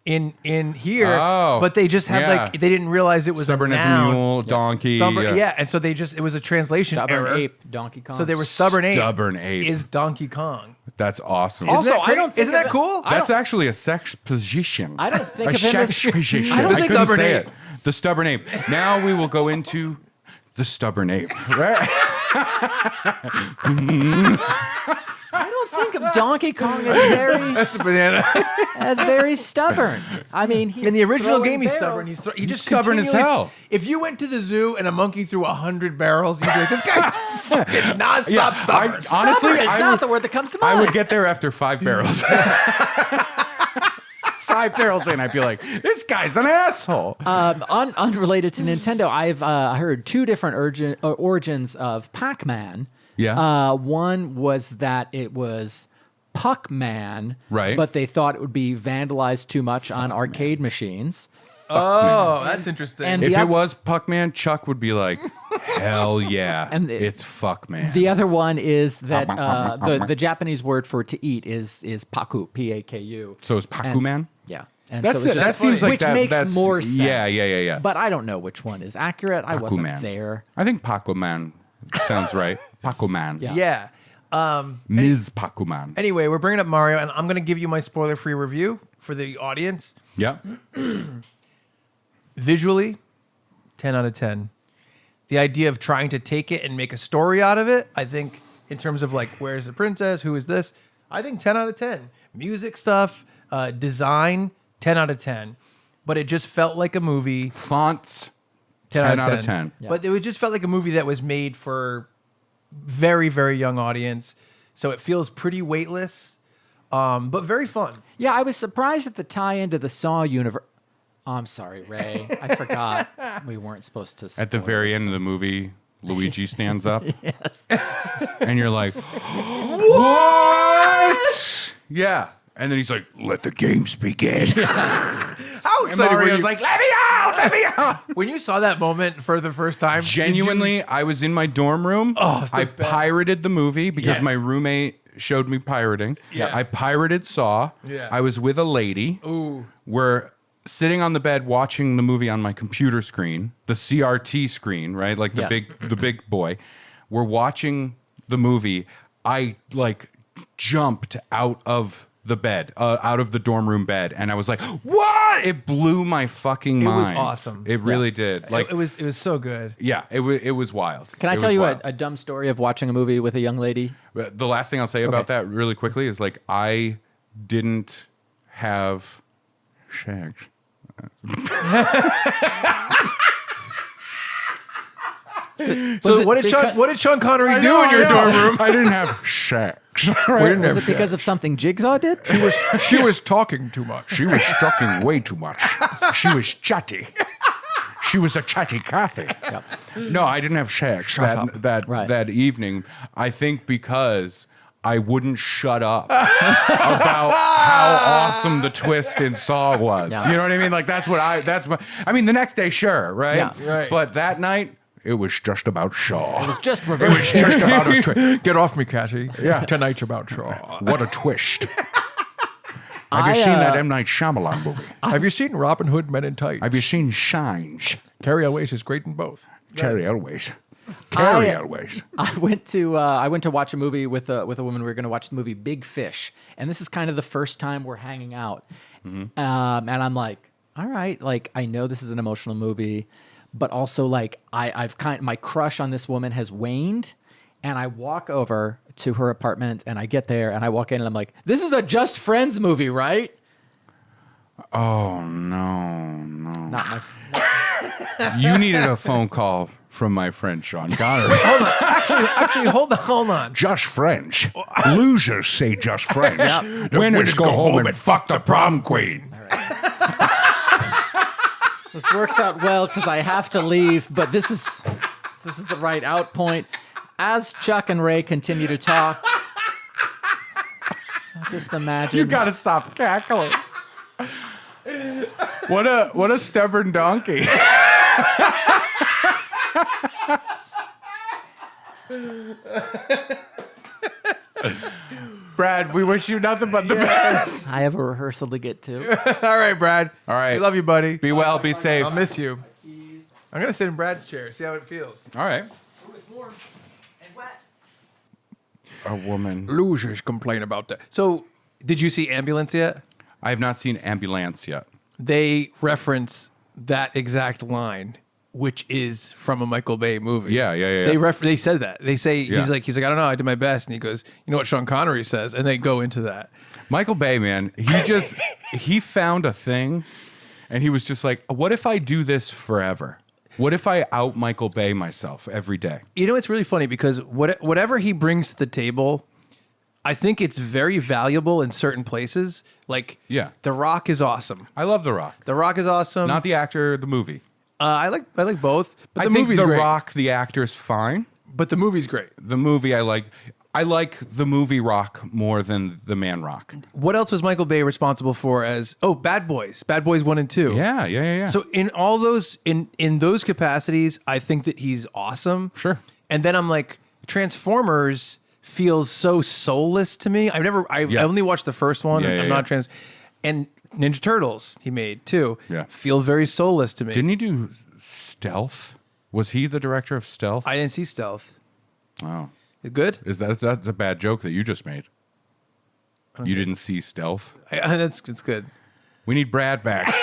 in here, Oh, but they just had yeah. like, they didn't realize it was Stubborn a as a noun. mule, donkey. Stubborn, and so it was a translation Stubborn error. ape, Donkey Kong. So they were stubborn ape. Stubborn ape. Is Donkey Kong. That's awesome. Also, Isn't that I great? don't think Isn't of that it- cool? I That's don't- actually a sex position. I don't think a of him as- sex position. I don't I think couldn't stubborn say ape. it. The stubborn ape. Now we will go into the stubborn ape. Right? I don't think of Donkey Kong as very That's the banana. very stubborn. I mean, he's In the original throwing game, he's barrels. stubborn. He He's just stubborn as continually- hell. If you went to the zoo and a monkey threw 100 barrels, you'd be like, this guy's fucking nonstop Yeah, stubborn. honestly, Stubborn is I not would- the word that comes to mind. I would get there after 5 barrels. 5 barrels in, I'd be like, this guy's an asshole. Unrelated to Nintendo, I've heard two different origins of Pac-Man. Yeah. One was that it was Puck-Man, Right. but they thought it would be vandalized too much on arcade machines. Oh, that's interesting. And if the it oth- was Puckman, Chuck would be like, hell yeah. And it's Fuckman. The other one is that the Japanese word for to eat is paku, P-A-K-U. So is Pac-Man? And- Yeah. And That's so it's it. just- That seems like which that- makes that's- more sense. yeah. But I don't know which one is accurate. I wasn't Pac-Man. there. I think Pac-Man sounds right. Pac-Man. Yeah. yeah. Ms. Pac-Man. Anyway, we're bringing up Mario, and I'm going to give you my spoiler-free review for the audience. Yeah. Visually, 10 out of 10. The idea of trying to take it and make a story out of it, I think, in terms of like, where's the princess? Who is this? I think 10 out of 10. Music stuff, design, 10 out of 10. But it just felt like a movie. Fonts, 10 out of 10. Yeah. But it just felt like a movie that was made for very, very young audience. So it feels pretty weightless, but very fun. Yeah, I was surprised at the tie into the Saw universe. Oh, I'm sorry, Ray. I forgot we weren't supposed to. At the spoil very it. end of the movie, Luigi stands up. Yes. And you're like, what? Yeah. And then he's like, let the games begin. How And excited were Mario's you? like, let me out, let me out. When you saw that moment for the first time, Genuinely, I was in my dorm room. Oh, it's the I best. pirated the movie because Yes. my roommate showed me pirating. Yeah. I pirated Saw. Yeah. I was with a lady. Ooh. We're sitting on the bed watching the movie on my computer screen, the CRT screen, right? Like the Yes. big boy. We're watching the movie. I like jumped out of the bed, out of the dorm room bed, and I was like, "What?" It blew my fucking It was mind. awesome. It really did. Like, it was so good. yeah, it was wild. Can I It tell was you wild. a dumb story of watching a movie with a young lady? But the last thing I'll say about Okay. that really quickly is like I didn't have shags. So what did Sean Connery do in your dorm room? I didn't have sex. Was it because of something Jigsaw did? She was talking too much. She was talking way too much. She was chatty. She was a chatty Cathy. Yep. No, I didn't have sex up. that evening. I think because I wouldn't shut up about how awesome the twist in Saw was. Yeah. You know what I mean? Like I mean, the next day, sure, right? Yeah. Right. But that night, it was just about Shaw. It was just It reverse. was just about a twist. Get off me, Cathy. Yeah. Tonight's about Shaw. What a twist. Have you seen that M. Night Shyamalan movie? Have you seen Robin Hood Men in Tights? Have you seen Shines? Carrie Elways is great in both. Cherry Elways. Carrie I- Elways. I went to watch a movie with a woman. We were going to watch the movie Big Fish, and this is kind of the first time we're hanging out. And I'm like, all right, like I know this is an emotional movie, but also like my crush on this woman has waned, and I walk over to her apartment and I get there and I walk in and I'm like, this is a Just Friends movie, right? Oh, no. Not my. You needed a phone call from my friend Sean Connery. Actually, hold on. Just friends. Losers say just friends. Winners go home and fuck the prom queen. This works out well because I have to leave, but this is the right out point. As Chuck and Ray continue to talk, just imagine. You gotta stop cackling. What a stubborn donkey. Brad, we wish you nothing but the best. I have a rehearsal to get to. All right, Brad. All right. We love you, buddy. Be well, be safe. I'll miss you. I'm going to sit in Brad's chair, see how it feels. All right. It's warm and wet. A woman. Losers complain about that. So, did you see Ambulance yet? I have not seen Ambulance yet. They reference that exact line, which is from a Michael Bay movie. Yeah. They said that. They say Yeah. he's like I don't know, I did my best, and he goes, you know what Sean Connery says, and they go into that. Michael Bay, man, he found a thing, and he was just like, what if I do this forever? What if I out Michael Bay myself every day? You know, it's really funny because whatever he brings to the table, I think it's very valuable in certain places. Like, Yeah. The Rock is awesome. I love The Rock. The Rock is awesome. Not the actor, the movie. I like both, but I the think movie's The great. Rock, the actor's fine. But the movie's great. The movie I like the movie Rock more than the man Rock. What else was Michael Bay responsible for as Bad Boys 1 and 2. Yeah. So in all those in those capacities, I think that he's awesome. Sure. And then I'm like, Transformers feels so soulless to me. I only watched the first one. Yeah, I'm not and Ninja Turtles he made too. Yeah. Feel very soulless to me. Didn't he do Stealth? Was he the director of Stealth? I didn't see Stealth. Oh. Good? That's a bad joke that you just made. You didn't see Stealth? It's good. We need Brad back.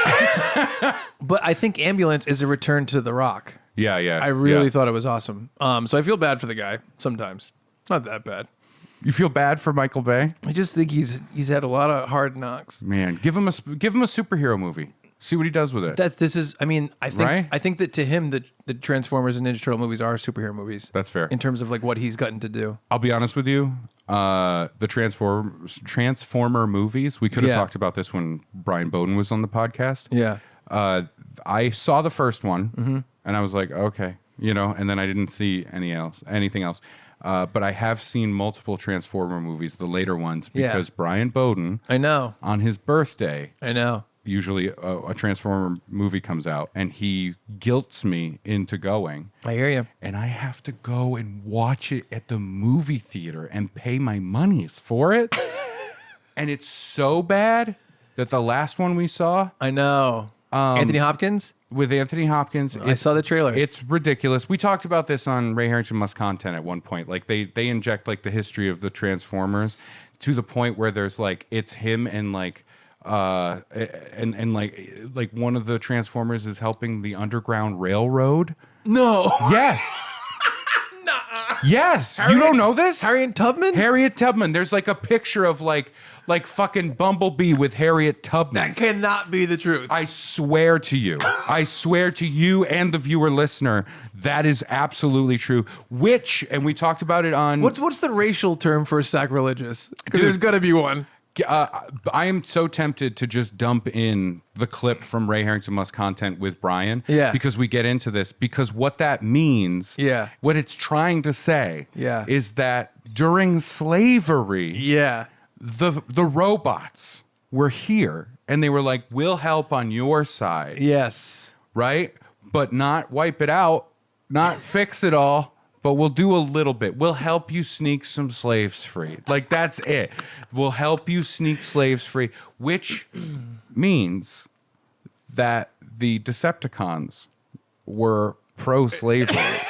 But I think Ambulance is a return to The Rock. Yeah. I really thought it was awesome. So I feel bad for the guy sometimes. Not that bad. You feel bad for Michael Bay? I just think he's had a lot of hard knocks. Man, give him a superhero movie. See what he does with it. I think Right? I think that to him the Transformers and Ninja Turtle movies are superhero movies. That's fair. In terms of like what he's gotten to do. I'll be honest with you. The Transformer movies, we could have talked about this when Brian Bowden was on the podcast. Yeah. I saw the first one and I was like, okay, and then I didn't see anything else. But I have seen multiple Transformer movies, the later ones, because Brian Bowden, I know. on his birthday, I know. usually a Transformer movie comes out, and he guilts me into going. I hear you. And I have to go and watch it at the movie theater and pay my monies for it. And it's so bad that the last one we saw I know. Anthony Hopkins? with Anthony Hopkins, I saw the trailer. It's ridiculous. We talked about this on Ray Harrington Must Content at one point. Like they inject like the history of the Transformers to the point where there's like it's him and like and like one of the Transformers is helping the Underground Railroad. No. Yes. Yes. You don't know this? Harriet Tubman? Harriet Tubman. There's like a picture of like fucking Bumblebee with Harriet Tubman. That cannot be the truth. I swear to you. I swear to you and the viewer listener, that is absolutely true. Which, and we talked about it on... What's the racial term for sacrilegious? Because Dude. there's got to be one. I am so tempted to just dump in the clip from Ray Harrington Must Content with Brian. Yeah. Because we get into this. Because what that means, what it's trying to say is that during slavery, the robots were here and they were like, we'll help on your side. Yes. Right? But not wipe it out, not fix it all. But we'll do a little bit. We'll help you sneak some slaves free. Like, that's it. We'll help you sneak slaves free, which means that the Decepticons were pro-slavery.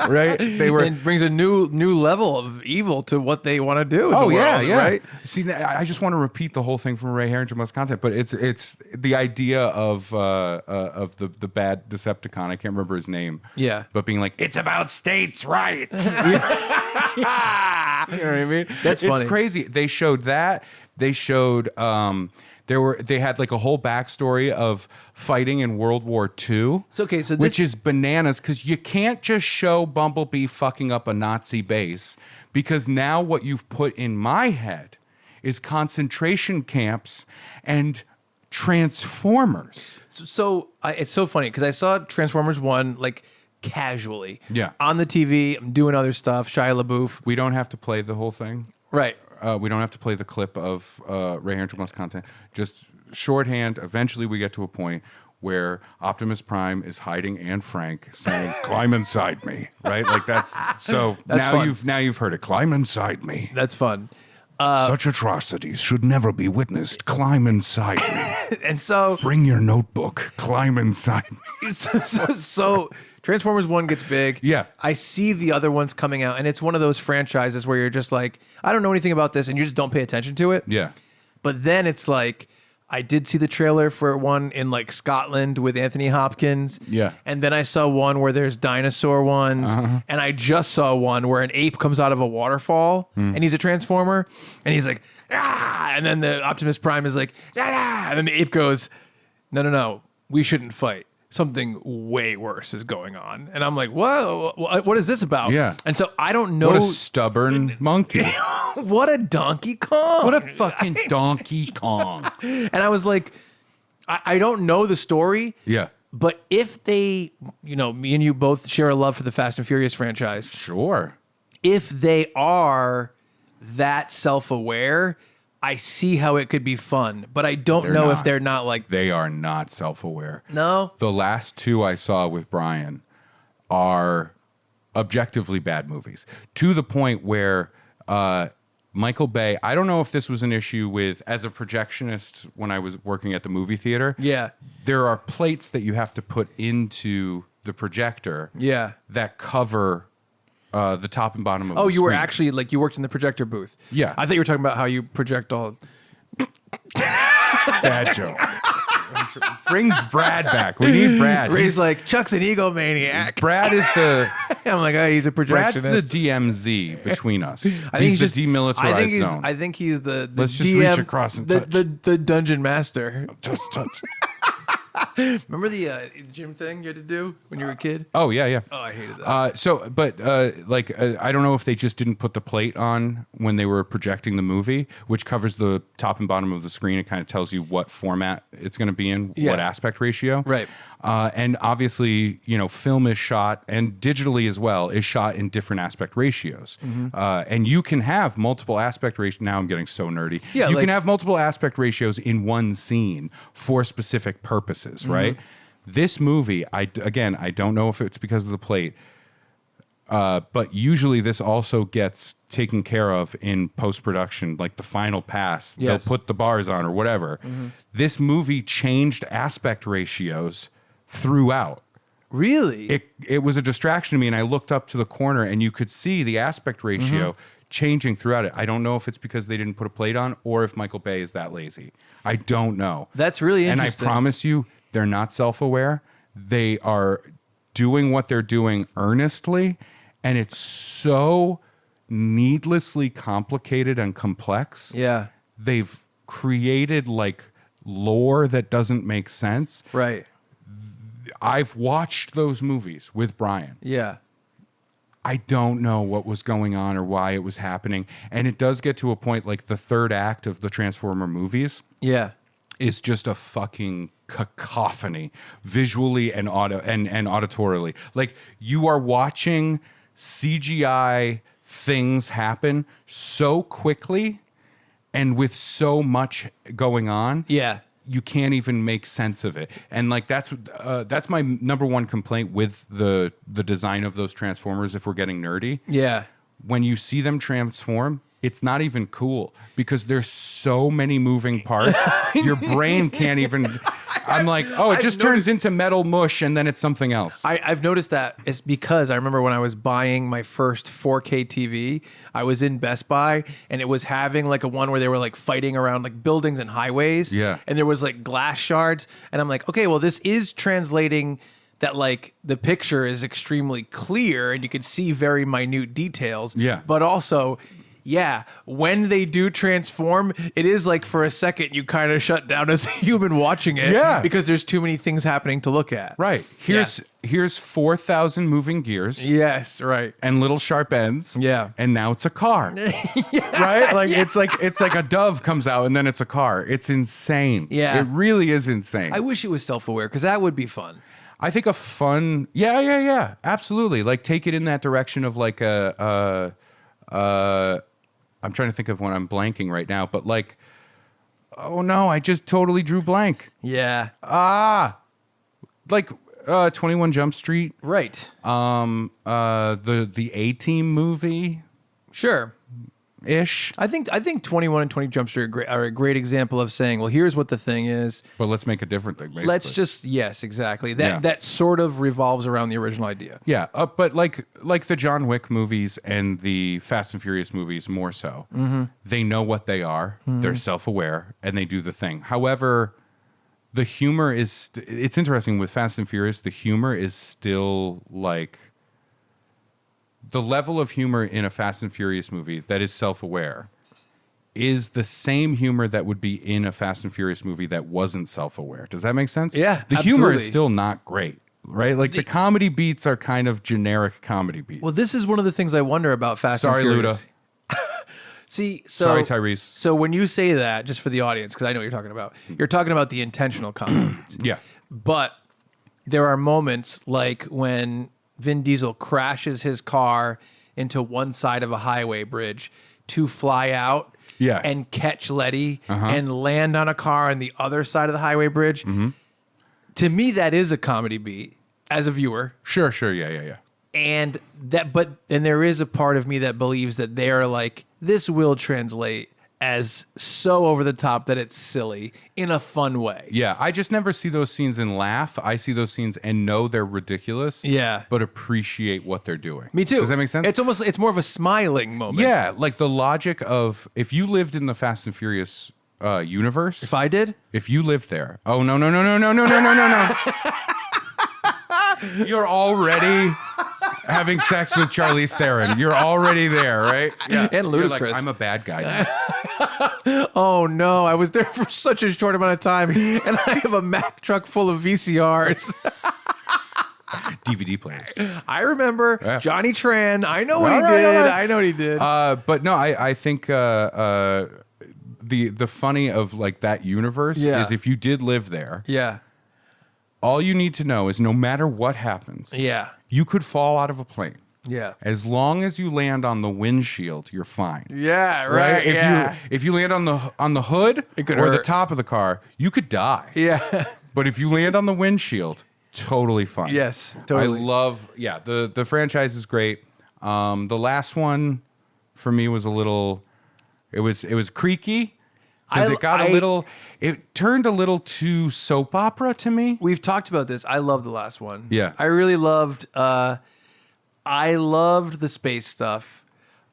Right? They were. It brings a new level of evil to what they want to do. In Oh, the yeah, world, yeah. Right? See, I just want to repeat the whole thing from Ray Harrington Must Content, but it's the idea of the bad Decepticon. I can't remember his name. Yeah. But being like, it's about states' rights. You know what I mean? That's funny. It's crazy. They showed that. They showed they had like a whole backstory of fighting in World War II. Which is bananas because you can't just show Bumblebee fucking up a Nazi base, because now what you've put in my head is concentration camps and Transformers. So it's so funny because I saw Transformers 1 like casually. Yeah. On the TV. I'm doing other stuff. Shia LaBeouf. We don't have to play the whole thing. Right. We don't have to play the clip of Ray Harrington Must Content. Just shorthand. Eventually, we get to a point where Optimus Prime is hiding Anne Frank, saying, "Climb inside me." Right? Like that's so. That's now you've heard it. Climb inside me. That's fun. Such atrocities should never be witnessed. Climb inside me. And so Bring your notebook. Climb inside me. so Transformers 1 gets big. Yeah. I see the other ones coming out, and it's one of those franchises where you're just like, I don't know anything about this, and you just don't pay attention to it. Yeah. But then it's like, I did see the trailer for one in like Scotland with Anthony Hopkins. Yeah. And then I saw one where there's dinosaur ones. And I just saw one where an ape comes out of a waterfall and he's a transformer and he's like, ah! And then the Optimus Prime is like, ah! And then the ape goes, no, we shouldn't fight. Something way worse is going on. And I'm like, whoa, what is this about? Yeah. And so I don't know. What a stubborn monkey. What a Donkey Kong. What a fucking Donkey Kong. And I was like, I don't know the story. Yeah. But if they, me and you both share a love for the Fast and Furious franchise. Sure. If they are that self-aware, I see how it could be fun. But I don't know if they're not like... They are not self-aware. No? The last two I saw with Brian are objectively bad movies. To the point where Michael Bay... I don't know if this was an issue with... As a projectionist, when I was working at the movie theater... Yeah. There are plates that you have to put into the projector... Yeah. That cover the top and bottom of Oh, the you were screen. actually like you worked in the projector booth. Yeah. I thought you were talking about how you project all. Bad joke. Bring Brad back. We need Brad. Ray's like, Chuck's an egomaniac. Brad is the I'm like, oh, he's a projectionist. Brad's the DMZ between us. I think He's the just- demilitarized zone. I think he's the Let's just DM, reach across and touch. the dungeon master. Just touch. Remember the gym thing you had to do when you were a kid? Oh yeah. Oh, I hated that. I don't know if they just didn't put the plate on when they were projecting the movie, which covers the top and bottom of the screen. It kind of tells you what format it's going to be in, Yeah. what aspect ratio. Right. And obviously, film is shot, and digitally as well, is shot in different aspect ratios. And you can have multiple aspect ratios. Now I'm getting so nerdy. Yeah, you like- can have multiple aspect ratios in one scene for specific purposes, right? This movie, I don't know if it's because of the plate, but usually this also gets taken care of in post-production, like the final pass. Yes. They'll put the bars on or whatever. This movie changed aspect ratios throughout. Really? It was a distraction to me, and I looked up to the corner, and you could see the aspect ratio changing throughout it. I don't know if it's because they didn't put a plate on or if Michael Bay is that lazy. I don't know. That's really And I interesting. promise you, they're not self-aware. They are doing what they're doing earnestly, and it's so needlessly complicated and complex. Yeah. They've created like lore that doesn't make sense. Right. I've watched those movies with Brian. Yeah. I don't know what was going on or why it was happening. And it does get to a point like the third act of the Transformer movies Yeah. is just a fucking cacophony visually and auditorily. Like you are watching CGI things happen so quickly and with so much going on. Yeah. You can't even make sense of it, and like that's my number one complaint with the design of those Transformers. If we're getting nerdy, Yeah. when you see them transform, it's not even cool because there's so many moving parts. Your brain can't even. I'm like, oh, it I've just turns into metal mush, and then it's something else. I've noticed that it's because I remember when I was buying my first 4K TV, I was in Best Buy and it was having like a one where they were like fighting around like buildings and highways. Yeah. And there was like glass shards. And I'm like, okay, well, this is translating that like the picture is extremely clear and you can see very minute details. Yeah. But also, yeah, when they do transform, it is like for a second you kind of shut down as a human watching it. Yeah. Because there's too many things happening to look at. Right. Here's 4,000 moving gears. Yes, right. And little sharp ends. Yeah. And now it's a car. Right? Like it's like a dove comes out and then it's a car. It's insane. Yeah. It really is insane. I wish it was self-aware because that would be fun. I think a fun yeah. Absolutely. Like take it in that direction of like I'm trying to think of one I'm blanking right now, but like oh no, I just totally drew blank. Yeah. Like 21 Jump Street. Right. The A-Team movie Sure. ish. I think 21 and 20 Jump Street are a great example of saying, well, here's what the thing is. But let's make a different thing, basically. Let's just yes, exactly. That Yeah. that sort of revolves around the original idea. Yeah, but like the John Wick movies and the Fast and Furious movies more so. They know what they are. They're self-aware and they do the thing. However, the humor is it's interesting with Fast and Furious. The humor is still like the level of humor in a Fast and Furious movie that is self-aware is the same humor that would be in a Fast and Furious movie that wasn't self-aware. Does that make sense? Yeah, The humor absolutely. is still not great, right? Like the comedy beats are kind of generic comedy beats. Well, this is one of the things I wonder about Fast Sorry, and Furious. Luda. See, so Sorry, Tyrese. So when you say that, just for the audience, because I know what you're talking about, you're talking about the intentional comedy beats. Yeah. But there are moments like when Vin Diesel crashes his car into one side of a highway bridge to fly out Yeah. and catch Letty and land on a car on the other side of the highway bridge. To me, that is a comedy beat as a viewer. Sure. Yeah. And there is a part of me that believes that they're like, this will translate as so over the top that it's silly in a fun way. Yeah, I just never see those scenes and laugh. I see those scenes and know they're ridiculous. Yeah. But appreciate what they're doing. Me too. Does that make sense? It's more of a smiling moment. Yeah, like the logic of if you lived in the Fast and Furious universe. If I did? If you lived there. Oh, no. You're already having sex with Charlize Theron. You're already there, right? Yeah. And You're Ludacris. like, I'm a bad guy now. Oh no, I was there for such a short amount of time and I have a Mack truck full of VCRs. DVD players. I remember Johnny Tran. I know what All he right, did. all right. I know what he did. But no, I think the funny of like that universe Yeah. is if you did live there, yeah. all you need to know is no matter what happens, Yeah. you could fall out of a plane. Yeah. As long as you land on the windshield, you're fine. Yeah, right. If you land on the hood It could or the hurt. top of the car, you could die. Yeah. But if you land on the windshield, totally fine. Yes, totally. I love the franchise is great. The last one for me was a little it was creaky because it turned a little too soap opera to me. We've talked about this. I love the last one. Yeah. I really loved I loved the space stuff.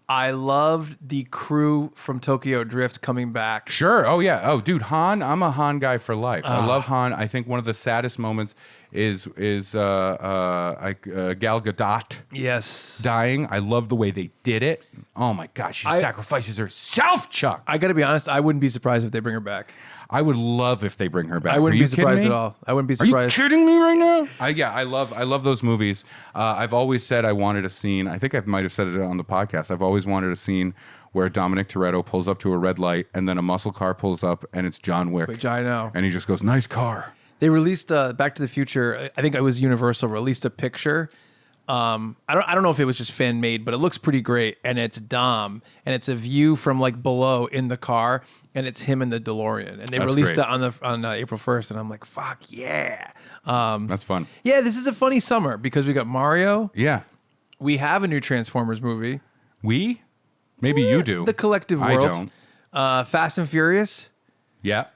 I loved the crew from Tokyo Drift coming back. Sure. Oh yeah. Oh dude, Han, I'm a Han guy for life. I love Han. I think one of the saddest moments is Gal Gadot Yes. dying. I love the way they did it. Oh my gosh, she sacrifices herself, Chuck. I got to be honest, I wouldn't be surprised if they bring her back. I would love if they bring her back. I wouldn't Are you be surprised kidding at me? all. I wouldn't be Are you surprised. kidding me right now? I love those movies. I've always said I wanted a scene. I think I might have said it on the podcast. I've always wanted a scene where Dominic Toretto pulls up to a red light and then a muscle car pulls up and it's John Wick. Which I know. And he just goes, "Nice car." They released Back to the Future. I think it was Universal released a picture. I don't know if it was just fan made, but it looks pretty great. And it's Dom, and it's a view from like below in the car, and it's him in the DeLorean. And they That's released great. it on April 1st, and I'm like, fuck yeah. That's fun. Yeah, this is a funny summer because we got Mario. Yeah. We have a new Transformers movie. We? Maybe you do. The collective I world. don't. Fast and Furious. Yeah.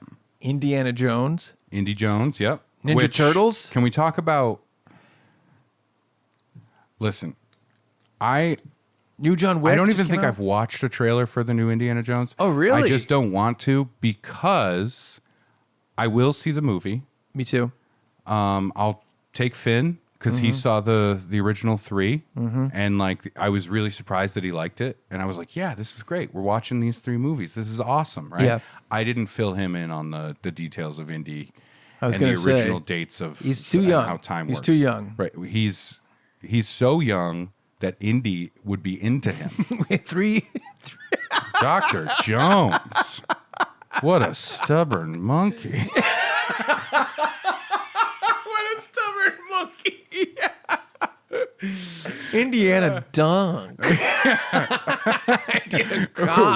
Indiana Jones. Indy Jones. Yep. Ninja Turtles? Can we talk about? Listen, New John Wick. I don't just even came think out? I've watched a trailer for the new Indiana Jones. Oh, really? I just don't want to because I will see the movie. Me too. I'll take Finn because he saw the original 3, and like I was really surprised that he liked it, and I was like, "Yeah, this is great. We're watching these 3 movies. This is awesome, right?" Yeah. I didn't fill him in on the details of Indy. I was and gonna the say, original dates of he's too and young. How time He's works. too young. Right. He's so young that Indy would be into him. Three. Dr. Jones. What a stubborn monkey. What a stubborn monkey. Indiana Dunk.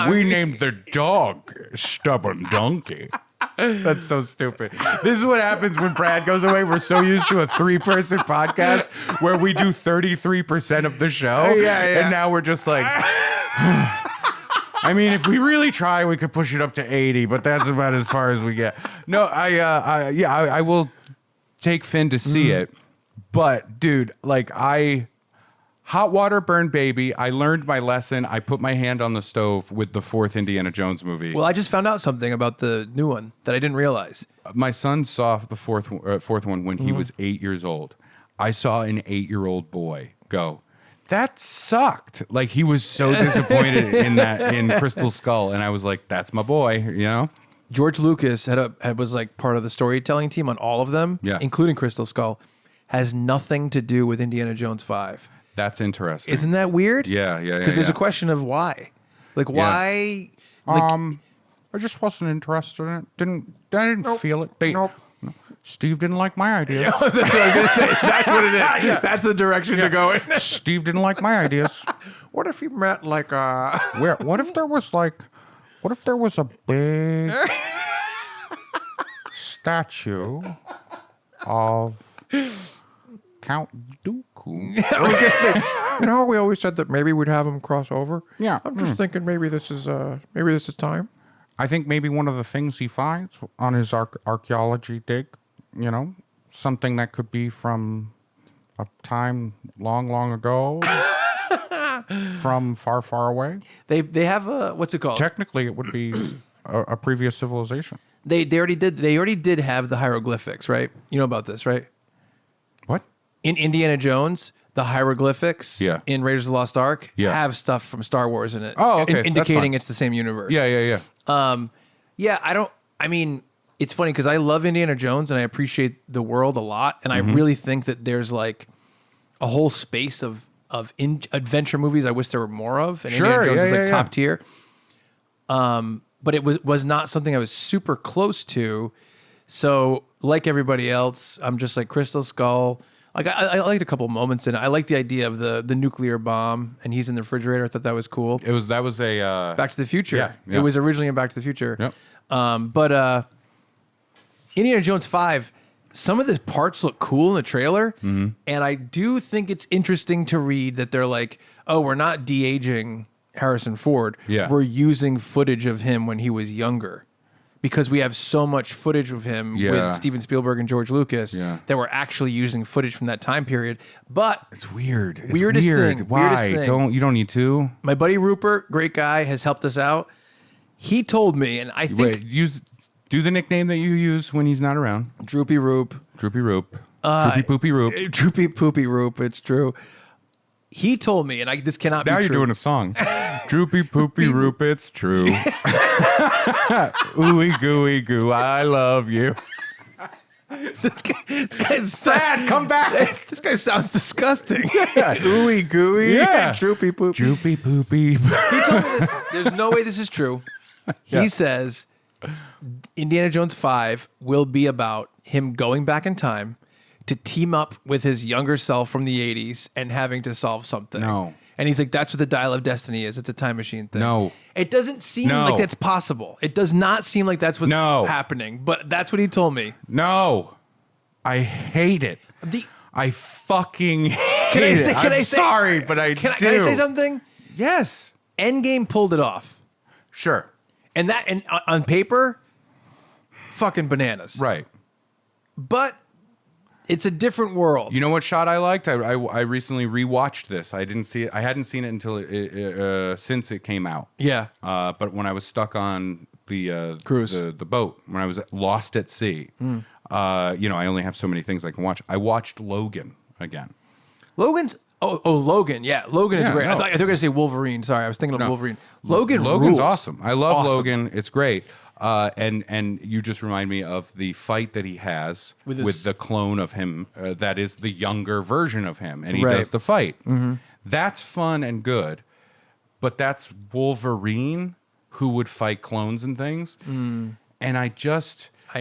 We named the dog Stubborn Donkey. That's so stupid. This is what happens when Brad goes away. We're so used to a 3-person podcast where we do 33% of the show. Yeah. And now we're just like, I mean, if we really try, we could push it up to 80, but that's about as far as we get. No, I will take Finn to see it. But dude, like hot water burned baby. I learned my lesson. I put my hand on the stove with the 4th Indiana Jones movie. Well, I just found out something about the new one that I didn't realize. My son saw the fourth one when he was 8 years old. I saw an 8-year-old boy go, "That sucked." Like he was so disappointed in Crystal Skull, and I was like, "That's my boy," you know. George Lucas was like part of the storytelling team on all of them, Yeah. including Crystal Skull. Has nothing to do with Indiana Jones 5. That's interesting. Isn't that weird? Yeah. Because there's a question of why. Like why? I just wasn't interested in it. I didn't feel it. Steve didn't like my ideas. That's what I was gonna say. That's what it is. That's the direction to go in. Steve didn't like my ideas. What if he met like What if there was a big statue of Count Dooku? I was gonna say, We always said that maybe we'd have him cross over. Yeah. I'm just thinking maybe this is time. I think maybe one of the things he finds on his archaeology dig, something that could be from a time long, long ago, from far, far away. They have a, what's it called? Technically, it would be a previous civilization. They already did have the hieroglyphics, right? You know about this, right? What? In Indiana Jones, the hieroglyphics in Raiders of the Lost Ark have stuff from Star Wars in it. Oh, okay. Indicating it's the same universe. Yeah. I mean, it's funny because I love Indiana Jones and I appreciate the world a lot. And I really think that there's like a whole space of adventure movies I wish there were more of. And Indiana Jones is like top tier. But it was not something I was super close to. So like everybody else, I'm just like Crystal Skull. Like I liked a couple moments in it. I like the idea of the nuclear bomb and he's in the refrigerator. I thought that was cool. That was a Back to the Future. Yeah. It was originally in Back to the Future. Yep. But Indiana Jones 5, some of the parts look cool in the trailer. And I do think it's interesting to read that they're like, oh, we're not de-aging Harrison Ford. Yeah. We're using footage of him when he was younger. Because we have so much footage of him with Steven Spielberg and George Lucas that we're actually using footage from that time period. But it's weird. It's weirdest weird. thing. Why? Weirdest thing. You don't need to. My buddy Rupert, great guy, has helped us out. He told me, and I think Do the nickname that you use when he's not around. Droopy Roop. Droopy Roop. Droopy Poopy Roop. Droopy Poopy Roop. It's true. He told me, and this cannot be true. Now you're doing a song. Droopy Poopy Roop, it's true. Ooey gooey goo, I love you. This guy's Dad, come back. This guy sounds disgusting. Ooey gooey. Yeah. Droopy Poopy. Droopy Poopy. He told me this. There's no way this is true. He says Indiana Jones 5 will be about him going back in time to team up with his younger self from the 80s and having to solve something. No. And he's like, that's what the Dial of Destiny is. It's a time machine thing. No. It doesn't seem like that's possible. It does not seem like that's what's happening. But that's what he told me. No. I hate it. I fucking hate it. I'm sorry, but I do. Can I say something? Yes. Endgame pulled it off. Sure. And on paper, fucking bananas. Right. But it's a different world. You know what shot I liked? I recently rewatched this. I didn't see it. I hadn't seen it until since it came out. Yeah. But when I was stuck on the cruise, the boat, when I was lost at sea, I only have so many things I can watch. I watched Logan again. Logan's Logan. Yeah, Logan is great. No. I thought you were going to say Wolverine. Sorry, I was thinking of Wolverine. Logan's rules. Awesome. I love Logan. It's great. And you just remind me of the fight that he has with the clone of him that is the younger version of him, and he does the fight. That's fun and good, but that's Wolverine who would fight clones and things. And I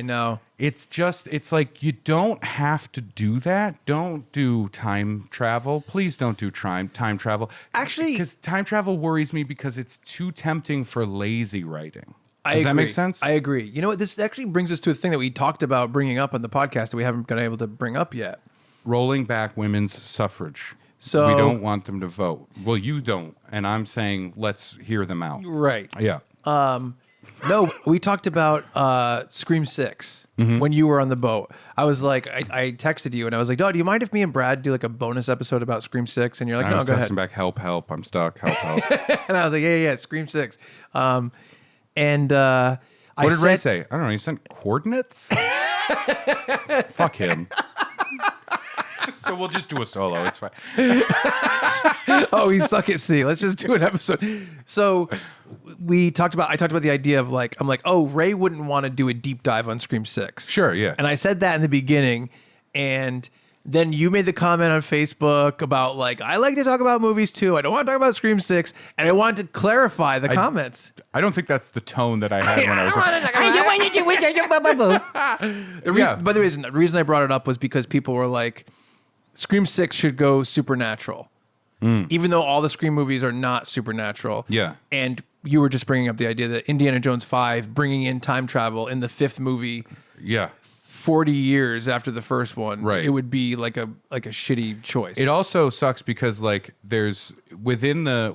know. It's like, you don't have to do that. Don't do time travel. Please don't do time travel. Actually, because time travel worries me because it's too tempting for lazy writing. Does that make sense? I agree. You know what? This actually brings us to a thing that we talked about bringing up on the podcast that we haven't been able to bring up yet. Rolling back women's suffrage. So we don't want them to vote. Well, you don't. And I'm saying let's hear them out. Right. Yeah. No, we talked about Scream 6 when you were on the boat. I was like, I texted you and I was like, "Oh, do you mind if me and Brad do like a bonus episode about Scream 6?" And you're like, "No, go ahead." Back, help, I'm stuck, help. And I was like, yeah, Scream 6. What did Ray say? I don't know. He sent coordinates? Fuck him. So we'll just do a solo. It's fine. Oh, he's stuck at sea. Let's just do an episode. So I talked about the idea of like, I'm like, oh, Ray wouldn't want to do a deep dive on Scream 6. Sure, yeah. And I said that in the beginning. And then you made the comment on Facebook about like, I like to talk about movies too. I don't want to talk about Scream 6. And I wanted to clarify the comments. I don't think that's the tone that I had when I was like, But the reason I brought it up was because people were like, Scream 6 should go supernatural. Even though all the Scream movies are not supernatural. Yeah. And you were just bringing up the idea that Indiana Jones 5 bringing in time travel in the fifth movie 40 years after the first one, Right. it would be like a shitty choice. It also sucks because like there's within the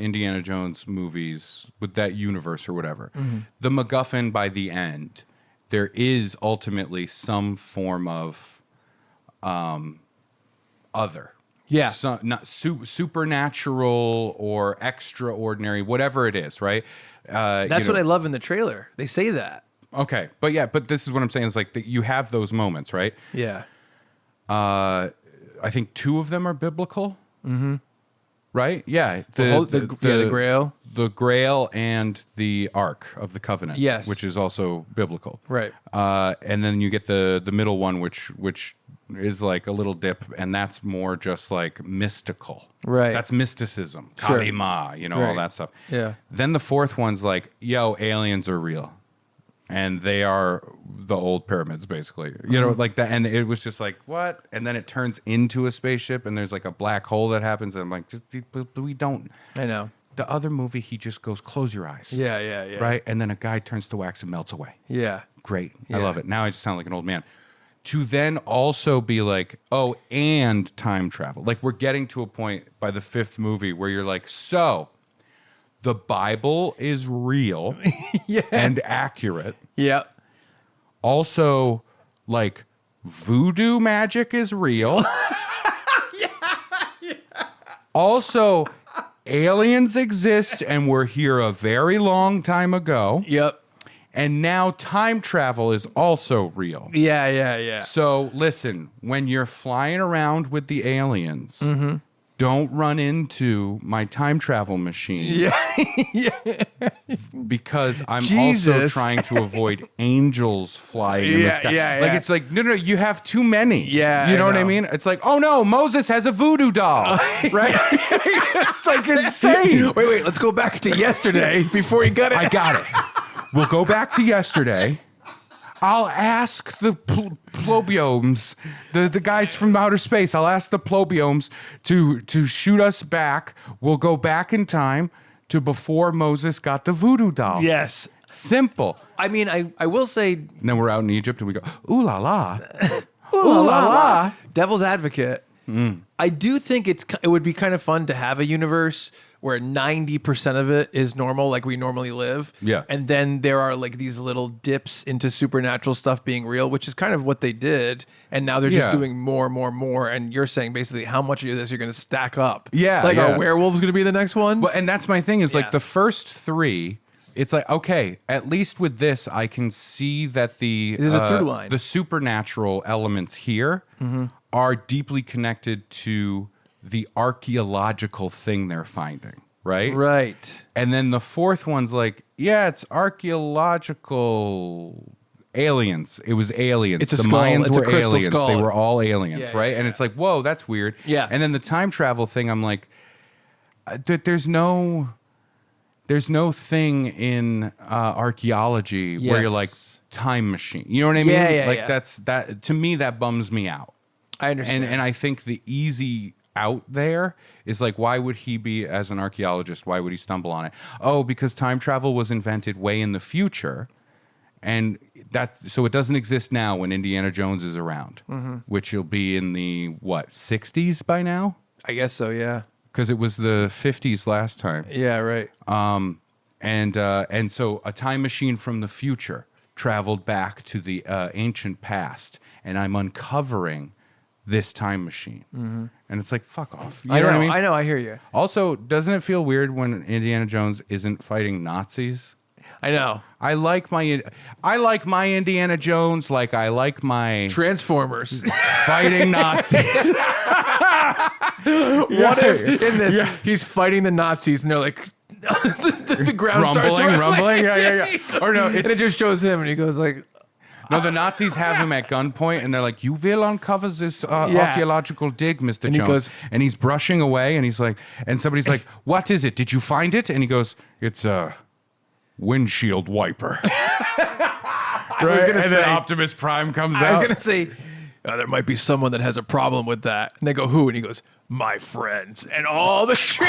Indiana Jones movies with that universe or whatever, the MacGuffin by the end, there is ultimately some form of other. Yeah. Not supernatural or extraordinary, whatever it is, right? That's what I love in the trailer. They say that. Okay, but this is what I'm saying is like that you have those moments, right? Yeah. I think 2 of them are biblical. Mm-hmm. Right? Yeah. The Grail. The Grail and the Ark of the Covenant. Yes. Which is also biblical. Right. And then you get the middle one, which is like a little dip, and that's more just like mystical. Right. That's mysticism. Sure. Kalima, all Right. that stuff. Yeah. Then the 4th one's like, yo, aliens are real. And they are the old pyramids, basically. You know, like that. And it was just like, what? And then it turns into a spaceship, and there's like a black hole that happens. And I'm like, we don't. I know. The other movie, he just goes, close your eyes. Yeah. Right? And then a guy turns to wax and melts away. Yeah. Great. Yeah. I love it. Now I just sound like an old man. To then also be like, oh, and time travel. Like we're getting to a point by the 5th movie where you're like, so the Bible is real and accurate. Yeah. Also, like voodoo magic is real. Also, aliens exist and were here a very long time ago. Yep. And now time travel is also real. Yeah. So listen, when you're flying around with the aliens, don't run into my time travel machine. Yeah. Because I'm also Jesus. trying to avoid angels flying in the sky. Yeah. Like it's like, no, you have too many. Yeah, You know I what I know. mean? It's like, oh no, Moses has a voodoo doll. Right? It's like insane. Wait. Let's go back to yesterday before you got it. I got it. We'll go back to yesterday. I'll ask the plobiomes, the guys from outer space. I'll ask the plobiomes to shoot us back. We'll go back in time to before Moses got the voodoo doll. Yes. Simple. I mean, I will say, And then we're out in Egypt and we go, ooh la la. ooh la la, devil's advocate. I do think it would be kind of fun to have a universe where 90% of it is normal, like we normally live. Yeah. And then there are like these little dips into supernatural stuff being real, which is kind of what they did. And now they're just Yeah. doing more. And you're saying basically how much of this you're going to stack up. Yeah, Like yeah. are werewolves going to be the next one? Well, and that's my thing is Yeah. like the first 3, it's like, okay, at least with this, I can see that There's a through line. the supernatural elements here are deeply connected to the archaeological thing they're finding, right? Right. And then the 4th one's like, yeah, it's archaeological aliens. It was aliens. It's a the skull. Mayans It's a were crystal aliens. skull. They were all aliens, Yeah, right? yeah, And it's like, whoa, that's weird. Yeah. And then the time travel thing, I'm like, there's no thing in archaeology where you're like Yes. time machine. You know what I mean? Yeah, like yeah. that's that to me that bums me out. I understand. And I think the easy out there is like, why would he be, as an archaeologist, why would he stumble on it? Oh, because time travel was invented way in the future. And so it doesn't exist now when Indiana Jones is around, which will be in the 60s by now? I guess so, yeah. Because it was the 50s last time. Yeah, right. And so a time machine from the future traveled back to the ancient past, and I'm uncovering this time machine. And it's like, fuck off. You know what I mean? I know, I hear you. Also, doesn't it feel weird when Indiana Jones isn't fighting Nazis? I know. I like my Indiana Jones like I like my Transformers. fighting Nazis. What if in this he's fighting the Nazis and they're like the ground starts rumbling. Yeah. Or no, and it it's just shows him and he goes like, no. The Nazis have him at gunpoint and they're like, "You will uncover this archaeological dig, Mr. And he Jones." goes- And he's brushing away, and he's like, and somebody's like, "What is it? Did you find it?" And he goes, "It's a windshield wiper." Right? gonna And say- then Optimus Prime comes I was out. gonna say, there might be someone that has a problem with that. And they go, who? And he goes, my friends. And all the shit.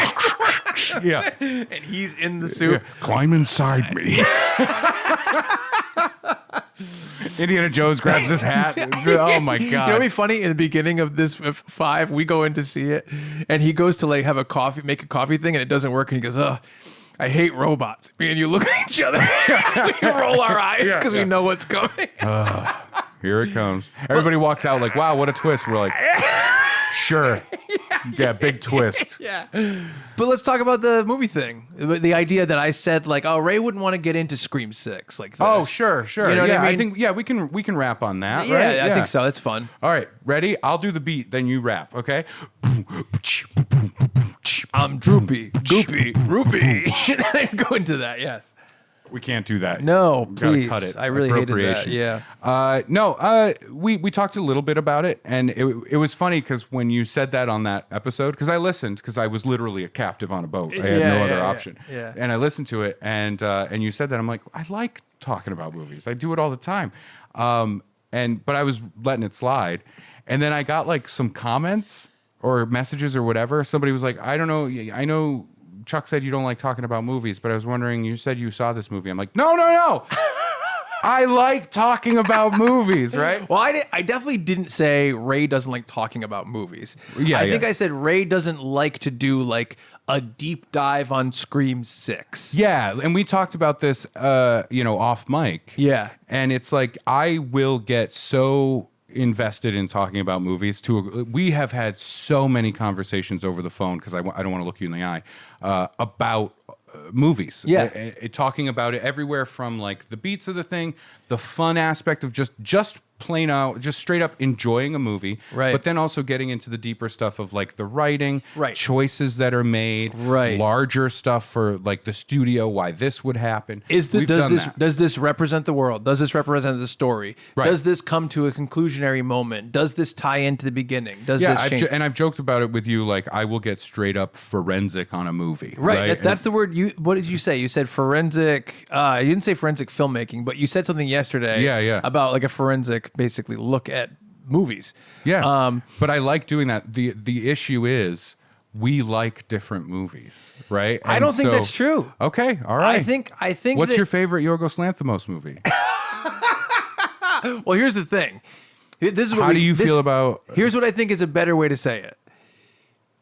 Yeah. And he's in the suit. Climb inside me. Indiana Jones grabs his hat. Oh my god! You know what'd be funny? In the beginning of this 5, we go in to see it, and he goes to like have a coffee, make a coffee thing, and it doesn't work, and he goes, "Oh, I hate robots." Me and you look at each other, we roll our eyes because we know what's coming. Here it comes. Everybody walks out like, "Wow, what a twist!" We're like, "Sure, yeah, big twist." Yeah. But let's talk about the movie thing. The idea that I said, like, oh, Ray wouldn't want to get into Scream 6 like this. Oh, sure. You know what I mean? I think we can rap on that. Yeah, right? I think so. It's fun. All right, ready? I'll do the beat, then you rap. Okay. I'm droopy, goopy, roopy. Go into that, yes. We can't do that. No, Gotta please. cut it. I really hated that. Appropriation. Yeah. No, we talked a little bit about it, and it was funny because when you said that on that episode, because I listened, because I was literally a captive on a boat. I had no other option. Yeah. And I listened to it, and you said that. I'm like, I like talking about movies. I do it all the time. But I was letting it slide. And then I got like some comments or messages or whatever. Somebody was like, I don't know. I know Chuck said you don't like talking about movies, but I was wondering, you said you saw this movie. I'm like, no. I like talking about movies, right? Well, I definitely didn't say Ray doesn't like talking about movies. Yeah, I think I said Ray doesn't like to do like a deep dive on Scream 6. Yeah, and we talked about this, off mic. Yeah. And it's like, I will get so invested in talking about movies. We have had so many conversations over the phone, because I don't want to look you in the eye, about movies. Yeah. Talking about it everywhere from like the beats of the thing, the fun aspect of just plain out, just straight up enjoying a movie. Right. But then also getting into the deeper stuff of like the writing, right, choices that are made, right, larger stuff for like the studio, why this would happen. Does this represent the world? Does this represent the story? Right. Does this come to a conclusionary moment? Does this tie into the beginning? I've joked about it with you. Like, I will get straight up forensic on a movie. Right. That's the word. What did you say? You said forensic. You didn't say forensic filmmaking, but you said something yesterday. Yeah. About like a forensic, basically look at movies. Yeah. But I like doing that. The issue is we like different movies, right? I don't think that's true. Okay. All right. I think. What's your favorite Yorgos Lanthimos movie? Well, here's the thing. This is what How do you feel about? Here's what I think is a better way to say it.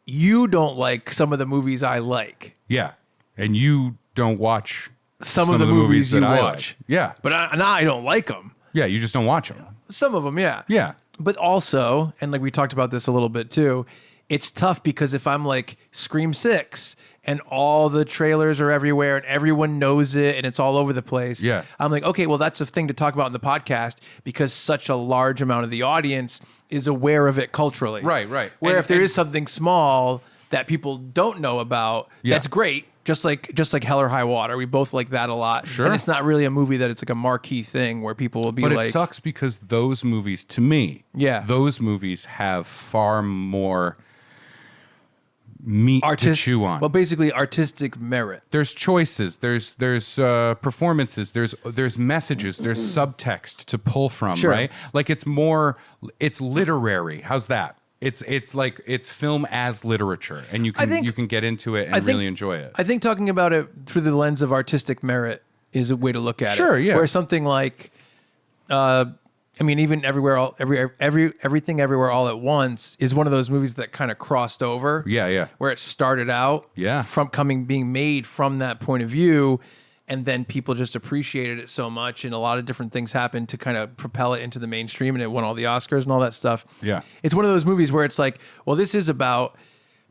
You don't like some of the movies I like. Yeah, and you don't watch some of the movies you watch. Like. Yeah, but I don't like them. Yeah, you just don't watch them. Some of them, yeah. Yeah. But also, and like we talked about this a little bit too, it's tough because if I'm like Scream 6 and all the trailers are everywhere and everyone knows it and it's all over the place, yeah, I'm like, okay, well, that's a thing to talk about in the podcast because such a large amount of the audience is aware of it culturally. Right. Where if there is something small that people don't know about, that's great. Just like Hell or High Water, we both like that a lot. Sure. And it's not really a movie that it's like a marquee thing where people will be but like. It sucks because those movies, to me, those movies have far more meat to chew on. Well, basically artistic merit. There's choices. There's performances. There's messages. There's subtext to pull from. Sure. Right? Like it's literary. How's that? It's film as literature, and you can get into it and really enjoy it. I think talking about it through the lens of artistic merit is a way to look at it. Sure, yeah. Where something like, even everything everywhere all at once is one of those movies that kind of crossed over. Yeah. Where it started out. Yeah. From being made from that point of view. And then people just appreciated it so much, and a lot of different things happened to kind of propel it into the mainstream, and it won all the Oscars and all that stuff. Yeah. It's one of those movies where it's like, well, this is about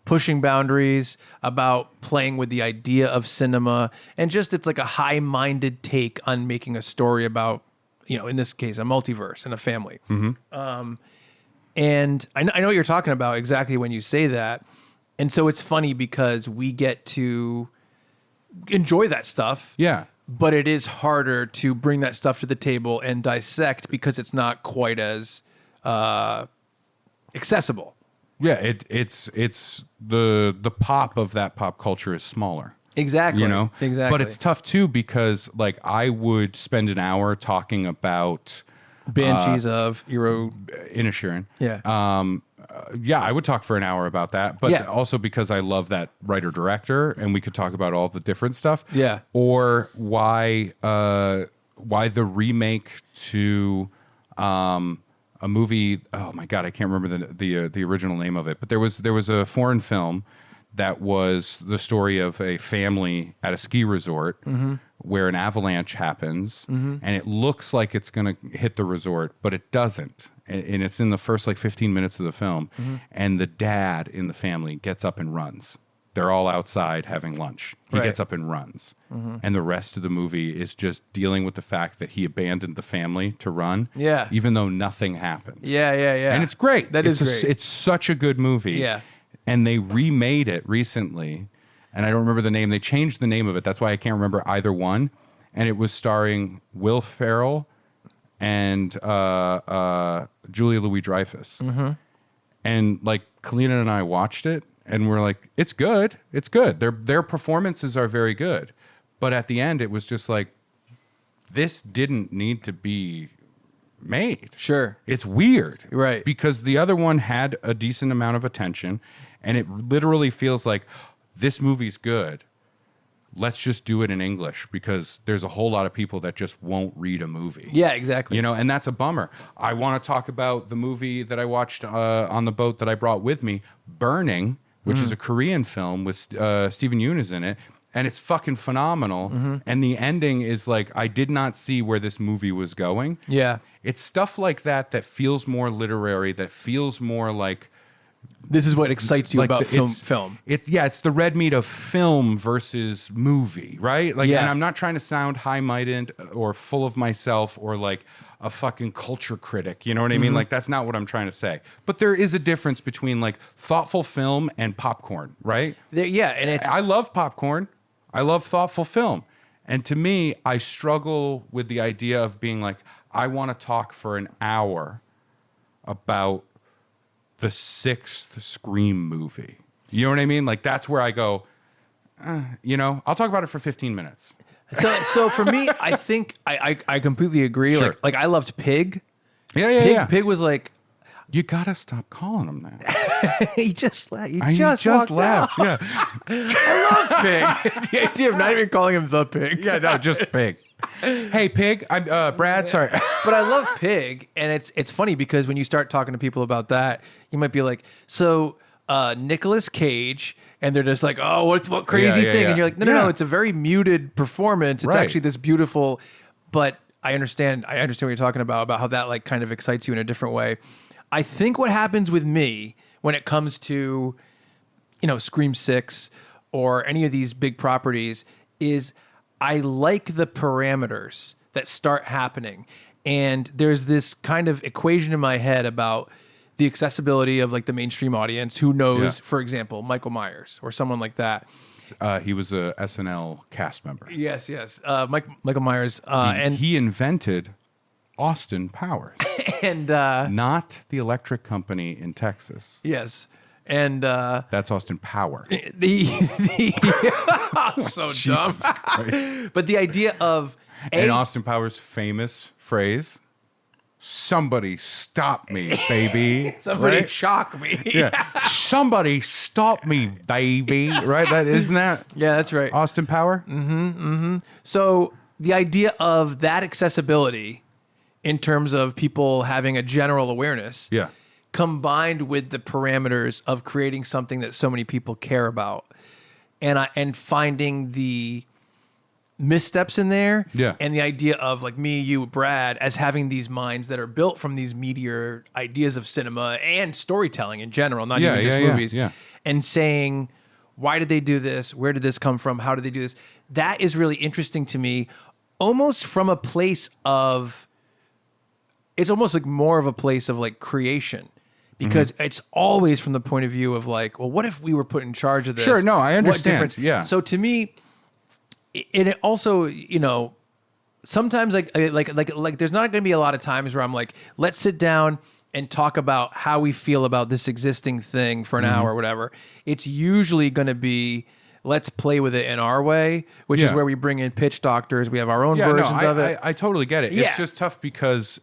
pushing boundaries, about playing with the idea of cinema, and just it's like a high-minded take on making a story about, in this case, a multiverse and a family. Mm-hmm. And I know what you're talking about exactly when you say that. And so it's funny because we get to enjoy that stuff. Yeah. But it is harder to bring that stuff to the table and dissect because it's not quite as accessible. Yeah, it's the pop of that pop culture is smaller. Exactly. Exactly. But it's tough too because like I would spend an hour talking about Banshees of Inisherin. Yeah. I would talk for an hour about that, but also because I love that writer-director, and we could talk about all the different stuff. Yeah. Or why the remake to a movie. Oh my god, I can't remember the original name of it. But there was a foreign film that was the story of a family at a ski resort where an avalanche happens, and it looks like it's going to hit the resort, but it doesn't. And it's in the first like 15 minutes of the film, and the dad in the family gets up and runs. They're all outside having lunch. He gets up and runs. And the rest of the movie is just dealing with the fact that he abandoned the family to run, even though nothing happened. Yeah. And it's great. It's great. It's such a good movie. Yeah. And they remade it recently, and I don't remember the name. They changed the name of it. That's why I can't remember either one. And it was starring Will Ferrell and Julia Louis-Dreyfus. And like Kalina and I watched it, and we're like, it's good. It's good. Their performances are very good. But at the end, it was just like, this didn't need to be made. Sure. It's weird. Right. Because the other one had a decent amount of attention, and it literally feels like, this movie's good. Let's just do it in English, because there's a whole lot of people that just won't read a movie. Yeah, exactly. You know, and that's a bummer. I want to talk about the movie that I watched on the boat that I brought with me, Burning, which is a Korean film with Steven Yeun is in it. And it's fucking phenomenal. And the ending is like, I did not see where this movie was going. Yeah. It's stuff like that that feels more literary, that feels more like... This is what excites you like about the- film. It's the red meat of film versus movie, right? Like, and I'm not trying to sound high-minded or full of myself or like a fucking culture critic. You know what I mean? Like, that's not what I'm trying to say. But there is a difference between like thoughtful film and popcorn, right? And it's I love popcorn. I love thoughtful film. And to me, I struggle with the idea of being like, I want to talk for an hour about the sixth Scream movie. You know what I mean? Like, that's where I go, you know, I'll talk about it for 15 minutes. So for me, I think I completely agree. Sure. Like I loved Pig. Yeah. Pig was like, You gotta stop calling him that. he just left. He I just left. Yeah. Pig. The idea of not even calling him the Pig. Yeah, no, just Pig. Hey, Pig. I'm Brad. Sorry. But I love Pig, and it's funny because when you start talking to people about that, you might be like, so Nicolas Cage, and they're just like, oh, what crazy thing? And you're like, no, it's a very muted performance. It's actually this beautiful, but I understand what you're talking about how that like kind of excites you in a different way. I think what happens with me when it comes to, you know, Scream 6 or any of these big properties is I like the parameters that start happening. And there's this kind of equation in my head about the accessibility of like the mainstream audience who knows, for example, Michael Myers or someone like that. He was a SNL cast member. Yes. Michael Myers. And he invented Austin Powers. And not the electric company in Texas. yes. And That's Austin Power. so Jesus dumb. Christ. But the idea of And Austin Powers' famous phrase, "Somebody stop me, baby." somebody Right? shock me. Yeah. Somebody stop me, baby. Right? Isn't that Yeah, that's right. Austin Power? So the idea of that accessibility in terms of people having a general awareness, Yeah. combined with the parameters of creating something that so many people care about, and finding the missteps in there, and the idea of like me, you, Brad, as having these minds that are built from these meteor ideas of cinema and storytelling in general, not even just movies, and saying, why did they do this? Where did this come from? How did they do this? That is really interesting to me, almost from a place of, it's almost like more of a place of like creation. Because it's always from the point of view of like, well, what if we were put in charge of this? Sure, no, I What understand. difference? Yeah. So to me, and it also, you know, sometimes like there's not going to be a lot of times where I'm like, let's sit down and talk about how we feel about this existing thing for an hour or whatever. It's usually going to be, let's play with it in our way, which is where we bring in pitch doctors. We have our own versions of it. I totally get it. Yeah. It's just tough because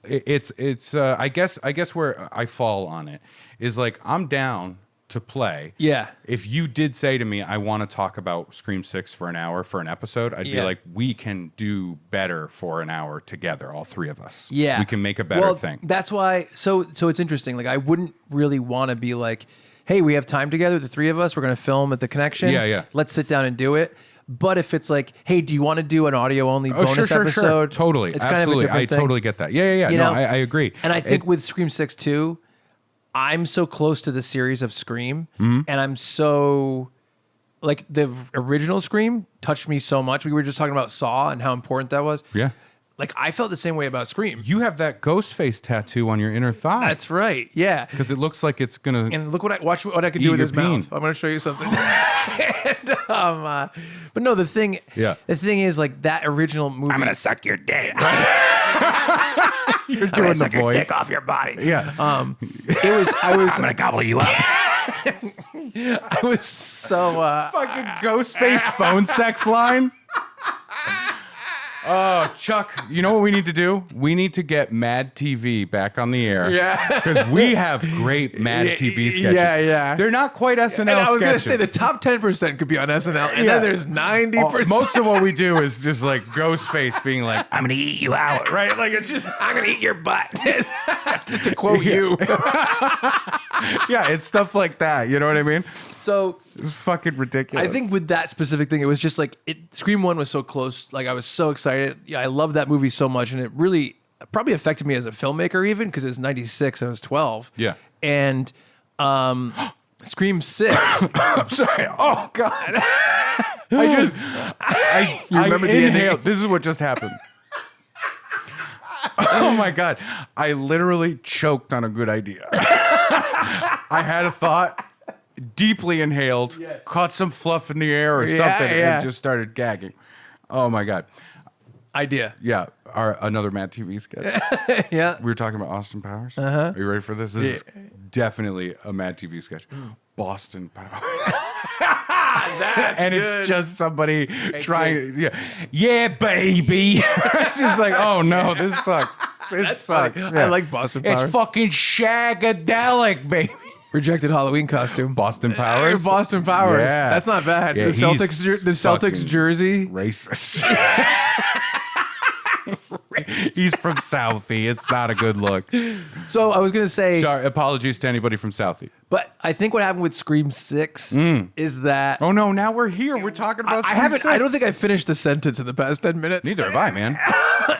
it's I guess where I fall on it is like, I'm down to play. Yeah. If you did say to me, I want to talk about Scream 6 for an hour for an episode, I'd be like, we can do better for an hour together, all three of us. Yeah. We can make a better thing. That's why. So it's interesting. Like, I wouldn't really want to be like, hey, we have time together, the three of us. We're going to film at the Connection. Yeah. Let's sit down and do it. But if it's like, hey, do you want to do an audio only bonus episode? Sure. Totally. It's Absolutely. kind of a different thing. Totally get that. Yeah. You know? I agree. And I think with Scream 6 too, I'm so close to the series of Scream, and I'm so like the original Scream touched me so much. We were just talking about Saw and how important that was. Yeah. Like, I felt the same way about Scream. You have that ghost face tattoo on your inner thigh. That's right. Yeah. Because it looks like it's going to... And look watch what I can Eat do with your his mouth. peen. I'm going to show you something. But no, the thing is, like, that original movie. I'm gonna suck your dick. You're doing the Suck your voice. dick off your body. Yeah. I was I'm gonna gobble you up. I was so Fucking ghost face phone sex line. Oh, Chuck, you know what we need to do? We need to get Mad TV back on the air. Yeah. Because we have great Mad TV sketches. Yeah. They're not quite SNL and I was going to sketches. say the top 10% could be on SNL, and Yeah. then there's 90%. Most of what we do is just like Ghostface being like, I'm gonna eat you out. right? Like it's just, I'm gonna eat your butt. to quote you. yeah, it's stuff like that. You know what I mean? So It's fucking ridiculous. I think with that specific thing, it was just like Scream 1 was so close. Like, I was so excited. Yeah, I loved that movie so much, and it really probably affected me as a filmmaker even because it was 96 and I was 12. Yeah. And Scream 6. I'm sorry. Oh, God. I remember the ending? inhaled. This is what just happened. Oh, my God. I literally choked on a good idea. I had a thought. Deeply inhaled, caught some fluff in the air or something, and just started gagging. Oh my God. Idea. Yeah, another Mad TV sketch. Yeah. We were talking about Austin Powers. Are you ready for this? This is definitely a Mad TV sketch. Boston Powers. And it's just somebody trying. Yeah, baby. It's just like, oh no, this sucks. This sucks. funny. Yeah. I like Boston Powers. It's fucking shagadelic, baby. Rejected Halloween costume. Boston Powers. Boston Powers. Yeah. That's not bad. Yeah, the he's Celtics fucking jersey. Racist. He's from Southie. It's not a good look. So I was gonna say, Sorry, apologies to anybody from Southie. but I think what happened with Scream 6 is that Oh no, now we're here. We're talking about I Scream haven't. 6. I don't think I finished the sentence in the past 10 minutes. Neither have I, man.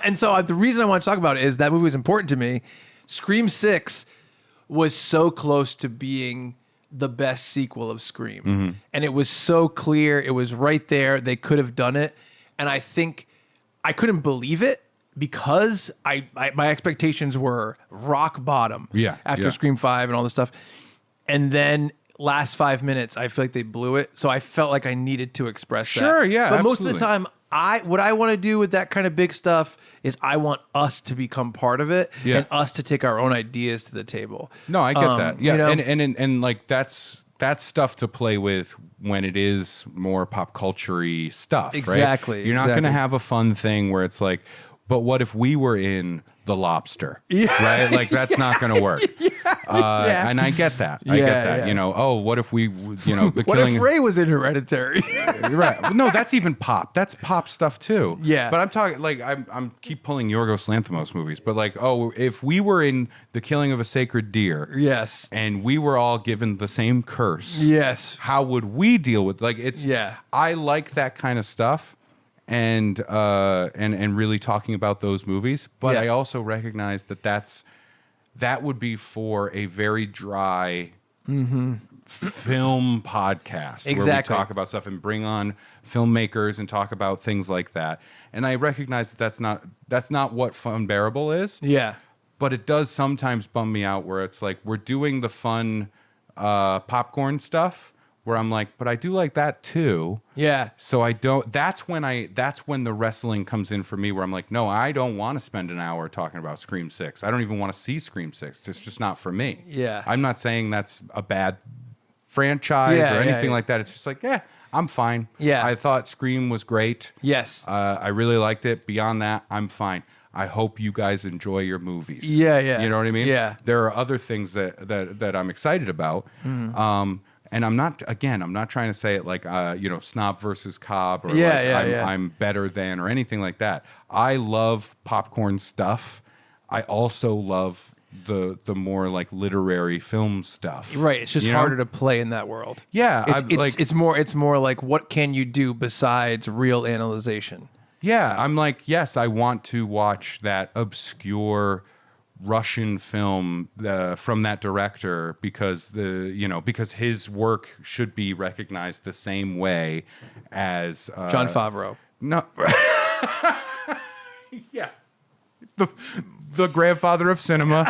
And so the reason I want to talk about it is that movie was important to me. Scream 6 was so close to being the best sequel of Scream. And it was so clear. It was right there. They could have done it. And I think I couldn't believe it because my expectations were rock bottom after Scream 5 and all this stuff. And then last 5 minutes, I feel like they blew it. So I felt like I needed to express that. Sure, yeah, But most of the absolutely. time, what I want to do with that kind of big stuff is I want us to become part of it and us to take our own ideas to the table. No, I get that. Yeah, you know? and like that's stuff to play with when it is more pop culture-y stuff. Exactly, Right? You're not going to exactly. have a fun thing where it's like, but what if we were in The Lobster? Right? Like that's not going to work. And I get that. I get that. Yeah. You know, oh, what if we, you know, the What killing. if Ray was in Hereditary? Right. No, that's even pop. That's pop stuff too. Yeah. But I'm talking like I'm keep pulling Yorgos Lanthimos movies, but like, oh, if we were in The Killing of a Sacred Deer, Yes. and we were all given the same curse, Yes. how would we deal with like it's Yeah. I like that kind of stuff and really talking about those movies, but Yeah. I also recognize that would be for a very dry film podcast where we Exactly. talk about stuff and bring on filmmakers and talk about things like that. And I recognize that that's not what Funbearable is. Yeah. But it does sometimes bum me out where it's like we're doing the fun popcorn stuff where I'm like, but I do like that too. Yeah. So I don't. That's when the wrestling comes in for me, where I'm like, no, I don't want to spend an hour talking about Scream 6. I don't even want to see Scream 6. It's just not for me. Yeah. I'm not saying that's a bad franchise Yeah, or yeah, anything yeah. like that. It's just like, yeah, I'm fine. Yeah. I thought Scream was great. Yes. I really liked it. Beyond that, I'm fine. I hope you guys enjoy your movies. Yeah, yeah. You know what I mean? Yeah. There are other things that I'm excited about. And I'm not trying to say it like, snob versus cob or I'm better than or anything like that. I love popcorn stuff. I also love the more like literary film stuff. Right. It's just harder to play in that world. Yeah. It's more like, what can you do besides real analyzation? Yeah. I'm like, yes, I want to watch that obscure Russian film from that director because because his work should be recognized the same way as Jon Favreau. No, yeah, the grandfather of cinema,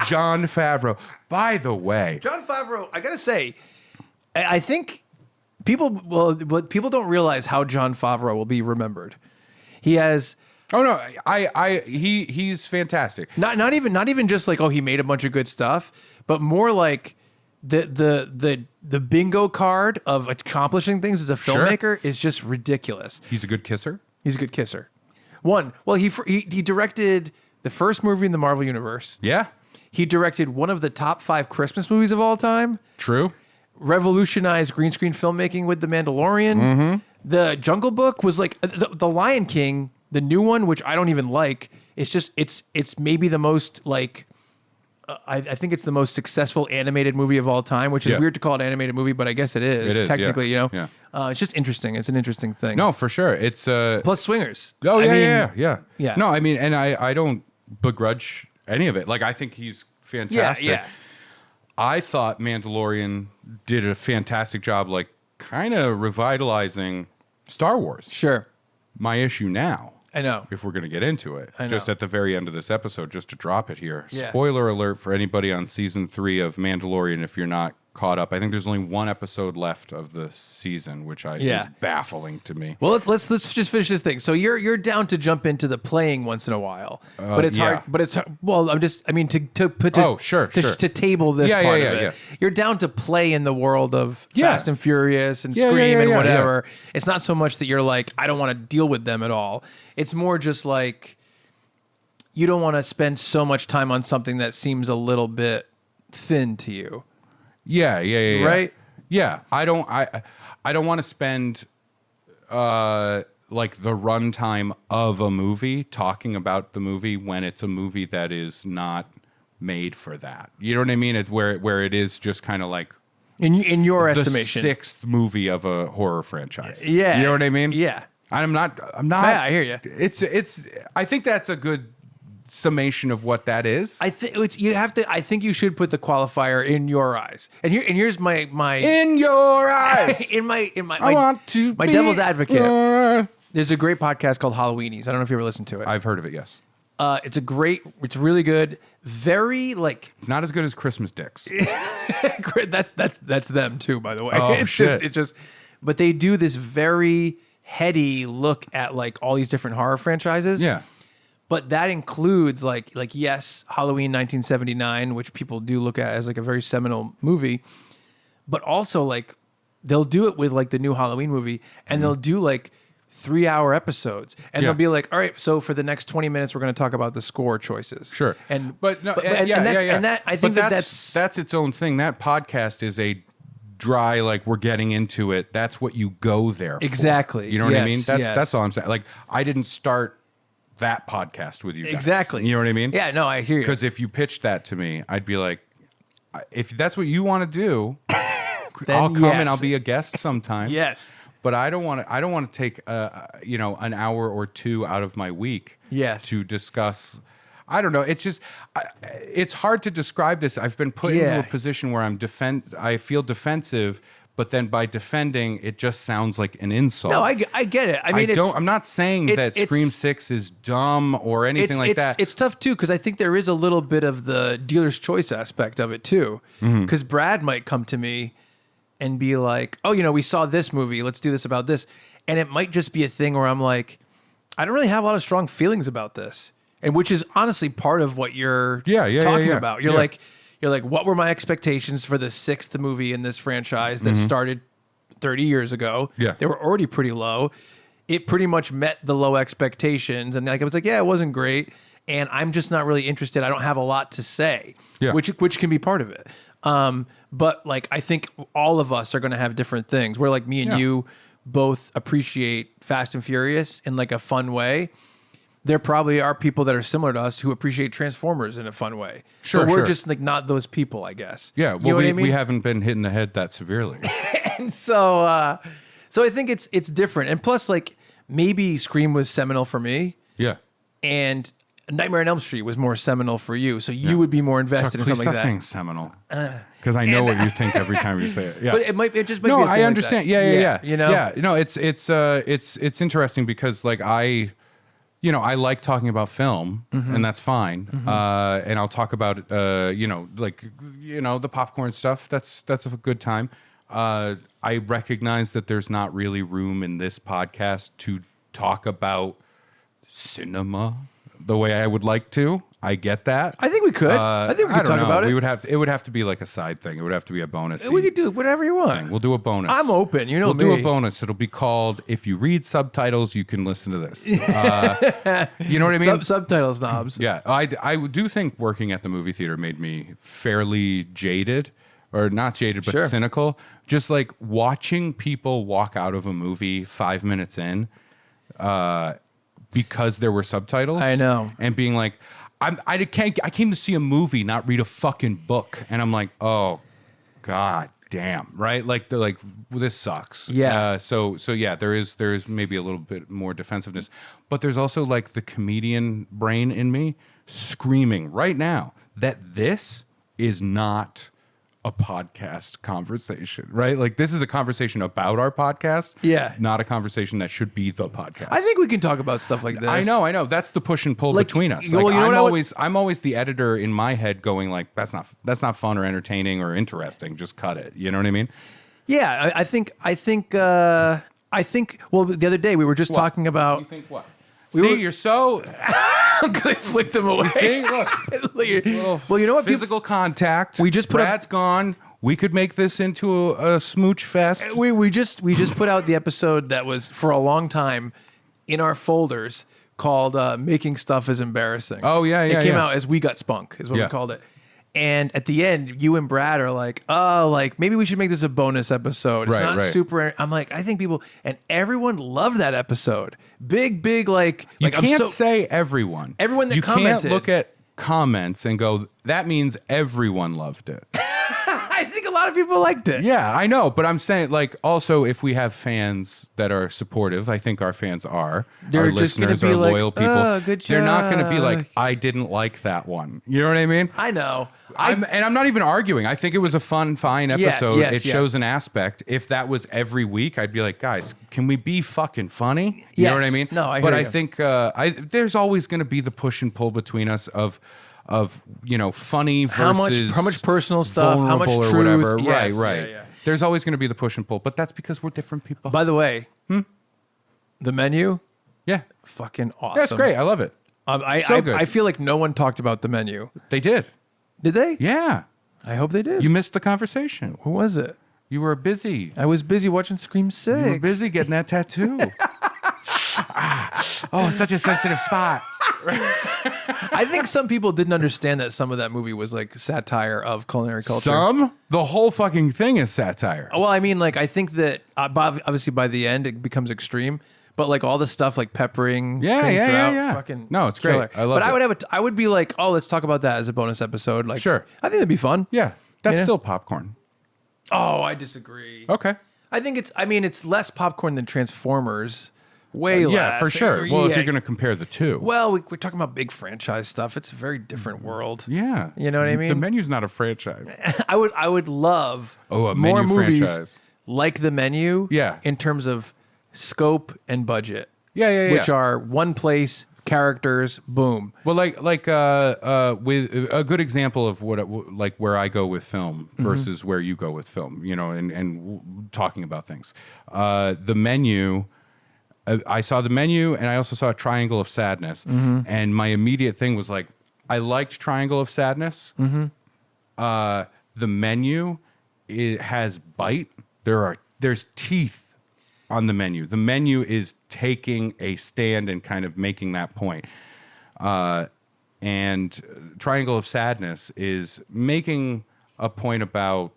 Jon Favreau. By the way, Jon Favreau, I gotta say, I think people don't realize how Jon Favreau will be remembered. He has. Oh no, he's fantastic. Not even just like, oh, he made a bunch of good stuff, but more like the bingo card of accomplishing things as a filmmaker is just ridiculous. He's a good kisser. He's a good kisser. He directed the first movie in the Marvel Universe. Yeah. He directed one of the top 5 Christmas movies of all time. True. Revolutionized green screen filmmaking with The Mandalorian. Mm-hmm. The Jungle Book was like the Lion King. The new one, which I don't even like, it's maybe the most like, I think it's the most successful animated movie of all time, which is weird to call it an animated movie, but I guess it is technically, Yeah. It's just interesting. It's an interesting thing. No, for sure. It's Plus Swingers. Oh yeah, I mean, yeah. No, I mean, and I don't begrudge any of it. Like I think he's fantastic. Yeah. I thought Mandalorian did a fantastic job, like kind of revitalizing Star Wars. Sure. My issue now, I know. if we're going to get into it, I know. just at the very end of this episode, just to drop it here. Yeah. Spoiler alert for anybody on season 3 of Mandalorian if you're not caught up. I think there's only one episode left of the season, which is baffling to me. Well, let's just finish this thing. So you're down to jump into the playing once in a while, but it's hard. But it's well, to table this part of it. Yeah. You're down to play in the world of Fast and Furious and Scream and whatever. Yeah. It's not so much that you're like, I don't want to deal with them at all. It's more just like you don't want to spend so much time on something that seems a little bit thin to you. Yeah. Right? Yeah. I don't want to spend like the runtime of a movie talking about the movie when it's a movie that is not made for that. You know what I mean? It's where it is just kind of like in your the estimation, 6th movie of a horror franchise. Yeah. You know what I mean? Yeah. I'm not. Yeah, I hear you. It's. I think that's a good summation of what that is. I think you have to. I think you should put the qualifier in your eyes. And here's my in your eyes. in my I want to my be devil's advocate. your- There's a great podcast called Halloweenies. I don't know if you ever listened to it. I've heard of it. Yes. It's really good. Very like It's not as good as Christmas Dicks. that's them too, by the way. Oh, it's shit. just but they do this very heady look at like all these different horror franchises. Yeah. But that includes like yes, Halloween 1979, which people do look at as like a very seminal movie, but also like they'll do it with like the new Halloween movie, and they'll do like 3-hour episodes, and they'll be like, all right, so for the next 20 minutes, we're going to talk about the score choices. Sure. And I think that's its own thing. That podcast is a dry, like we're getting into it. That's what you go there for. Exactly. You know what I Yes, mean? yes. That's all I'm saying. Like I didn't start that podcast with you guys. Exactly. You know what I mean? Yeah, no, I hear you. Because if you pitched that to me, I'd be like, if that's what you want to do, I'll come and I'll be a guest sometimes. Yes. But I don't want to take an hour or two out of my week to discuss. I don't know. It's just it's hard to describe this. I've been put into a position where I feel defensive, but then by defending, it just sounds like an insult. No, I get it. I mean, I'm not saying that Scream 6 is dumb or anything like that. It's tough too because I think there is a little bit of the dealer's choice aspect of it too. Because Brad might come to me and be like, "Oh, we saw this movie. Let's do this about this," and it might just be a thing where I'm like, "I don't really have a lot of strong feelings about this," and which is honestly part of what you're talking about. You're like, what were my expectations for the 6th movie in this franchise that started 30 years ago? Yeah. They were already pretty low. it pretty much met the low expectations. And like I was like, yeah, it wasn't great. And I'm just not really interested. I don't have a lot to say, Yeah. which can be part of it. But like, I think all of us are going to have different things. Where like me and Yeah. you both appreciate Fast and Furious in like a fun way. There probably are people that are similar to us who appreciate Transformers in a fun way. Sure, but we're sure. just like not those people, I guess. Yeah, You well, know what I mean? we haven't been hit in the head that severely. And so I think it's different. And plus, like maybe Scream was seminal for me, Yeah. and Nightmare on Elm Street was more seminal for you. So you would be more Chuck, invested in please something stop like saying that. seminal. Because I know what you think every time you say it. Yeah. But it just might No, be a thing I like understand. that. Yeah. You know? Yeah. No, it's interesting because like I like talking about film, and that's fine. And I'll talk about the popcorn stuff. That's a good time. I recognize that there's not really room in this podcast to talk about cinema the way I would like to. I get that. I think we could. I think we could don't talk know. about it. It would have to be like a side thing. It would have to be a bonus. We could do whatever you want. We'll do a bonus. I'm open. You know we'll do me. a bonus. It'll be called "If You Read Subtitles, You Can Listen to This." You know what I mean? Subtitle snobs. Yeah, I do think working at the movie theater made me fairly jaded, or not jaded, but Sure. cynical. Just like watching people walk out of a movie 5 minutes in, because there were subtitles. I know. and being like, I came to see a movie, not read a fucking book, and I'm like, oh, god damn, right? Like they're like, well, this sucks. Yeah. So yeah, there is maybe a little bit more defensiveness, but there's also like the comedian brain in me screaming right now that this is not a podcast conversation, right? Like this is a conversation about our podcast, Yeah. not a conversation that should be the podcast. I think we can talk about stuff like this. I know. That's the push and pull Like, between us. well, Like, you know I'm what I'm always the editor in my head going like, that's not fun or entertaining or interesting. Just cut it. You know what I mean? Yeah, I think. Well, the other day we were just talking about. You think what? We See, were- you're so. I flicked him away. See, look. Well, you know what? Physical contact. We just put up- Brad's gone. We could make this into a smooch fest. We just put out the episode that was for a long time in our folders called "Making Stuff is Embarrassing." Oh, yeah, It yeah, came yeah. out as "We Got Spunk" is what Yeah. we called it. And at the end, you and Brad are like, "Oh, like maybe we should make this a bonus episode." It's Right, not right. super. I'm like, I think people and everyone loved that episode. Big, like You like can't I'm so, say everyone. Everyone that you commented. can't look at comments and go, that means everyone loved it. I think a lot of people liked it. Yeah, I know, but I'm saying like also if we have fans that are supportive, I think our fans are. They're our just gonna listeners be are like, loyal people. "Oh, good They're not going to be job." like, I didn't like that one. You know what I mean? I know. And I'm not even arguing. I think it was a fine episode. yes, it yes. shows an aspect. If that was every week, I'd be like, guys, can we be fucking funny? You know what I Yes. mean? No, I But hear I you. think there's always going to be the push and pull between us of funny versus how much personal stuff, how much vulnerable or truth. whatever. Yes, Right. yeah. There's always going to be the push and pull, but that's because we're different people. By the way, the menu, yeah, fucking awesome. that's great. I love it. So good. I feel like no one talked about the menu. They did. Did they? Yeah. I hope they did. You missed the conversation. Who was it? You were busy. I was busy watching Scream 6. You were busy getting that tattoo. Oh, such a sensitive spot. I think some people didn't understand that some of that movie was like satire of culinary culture. The whole fucking thing is satire. Well, I mean, like, I think that obviously by the end it becomes extreme, but like all the stuff like peppering Yeah, things yeah, throughout, yeah. fucking No, it's great. killer. I love But it. I would be like, oh, let's talk about that as a bonus episode. Like, Sure. I think that'd be fun. Yeah, that's Yeah. still popcorn. Oh, I disagree. Okay. I think it's less popcorn than Transformers. Way less. Yeah, for sure. Well, if Yeah. you're going to compare the two. Well, we're talking about big franchise stuff. It's a very different world. yeah. You know what I The mean? menu's not a franchise. I would love Oh, a more menu movies franchise. like The Menu. Yeah. In terms of scope and budget. Yeah. Which are one place, characters, boom. Well, like with a good example of like where I go with film versus where you go with film, and talking about things. The Menu, I saw The Menu, and I also saw Triangle of Sadness, and my immediate thing was like, I liked Triangle of Sadness. The Menu, it has bite. There's teeth on the menu. The menu is taking a stand and kind of making that point. And Triangle of Sadness is making a point about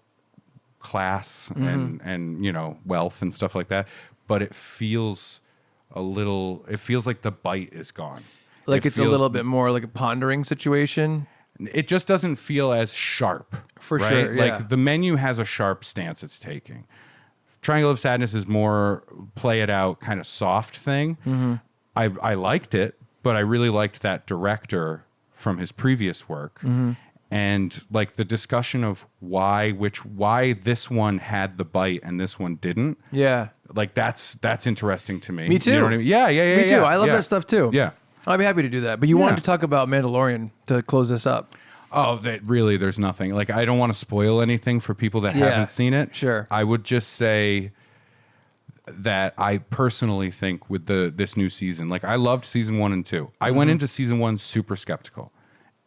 class and you know, wealth and stuff like that, but it feels like the bite is gone. Like it's a little bit more like a pondering situation. It just doesn't feel as sharp. For right? sure, yeah. Like the menu has a sharp stance it's taking. Triangle of Sadness is more play it out kind of soft thing. Mm-hmm. I liked it, but I really liked that director from his previous work. Mm-hmm. And like the discussion of why this one had the bite and this one didn't. Yeah. Like that's interesting to me. Me too. You know what I mean? Yeah. Me too. I love that stuff too. Yeah. I'd be happy to do that. But you wanted to talk about Mandalorian to close this up. Oh, really, there's nothing. Like, I don't want to spoil anything for people that haven't seen it. Sure. I would just say that I personally think with this new season, like, I loved season 1 and 2. I went into season 1 super skeptical.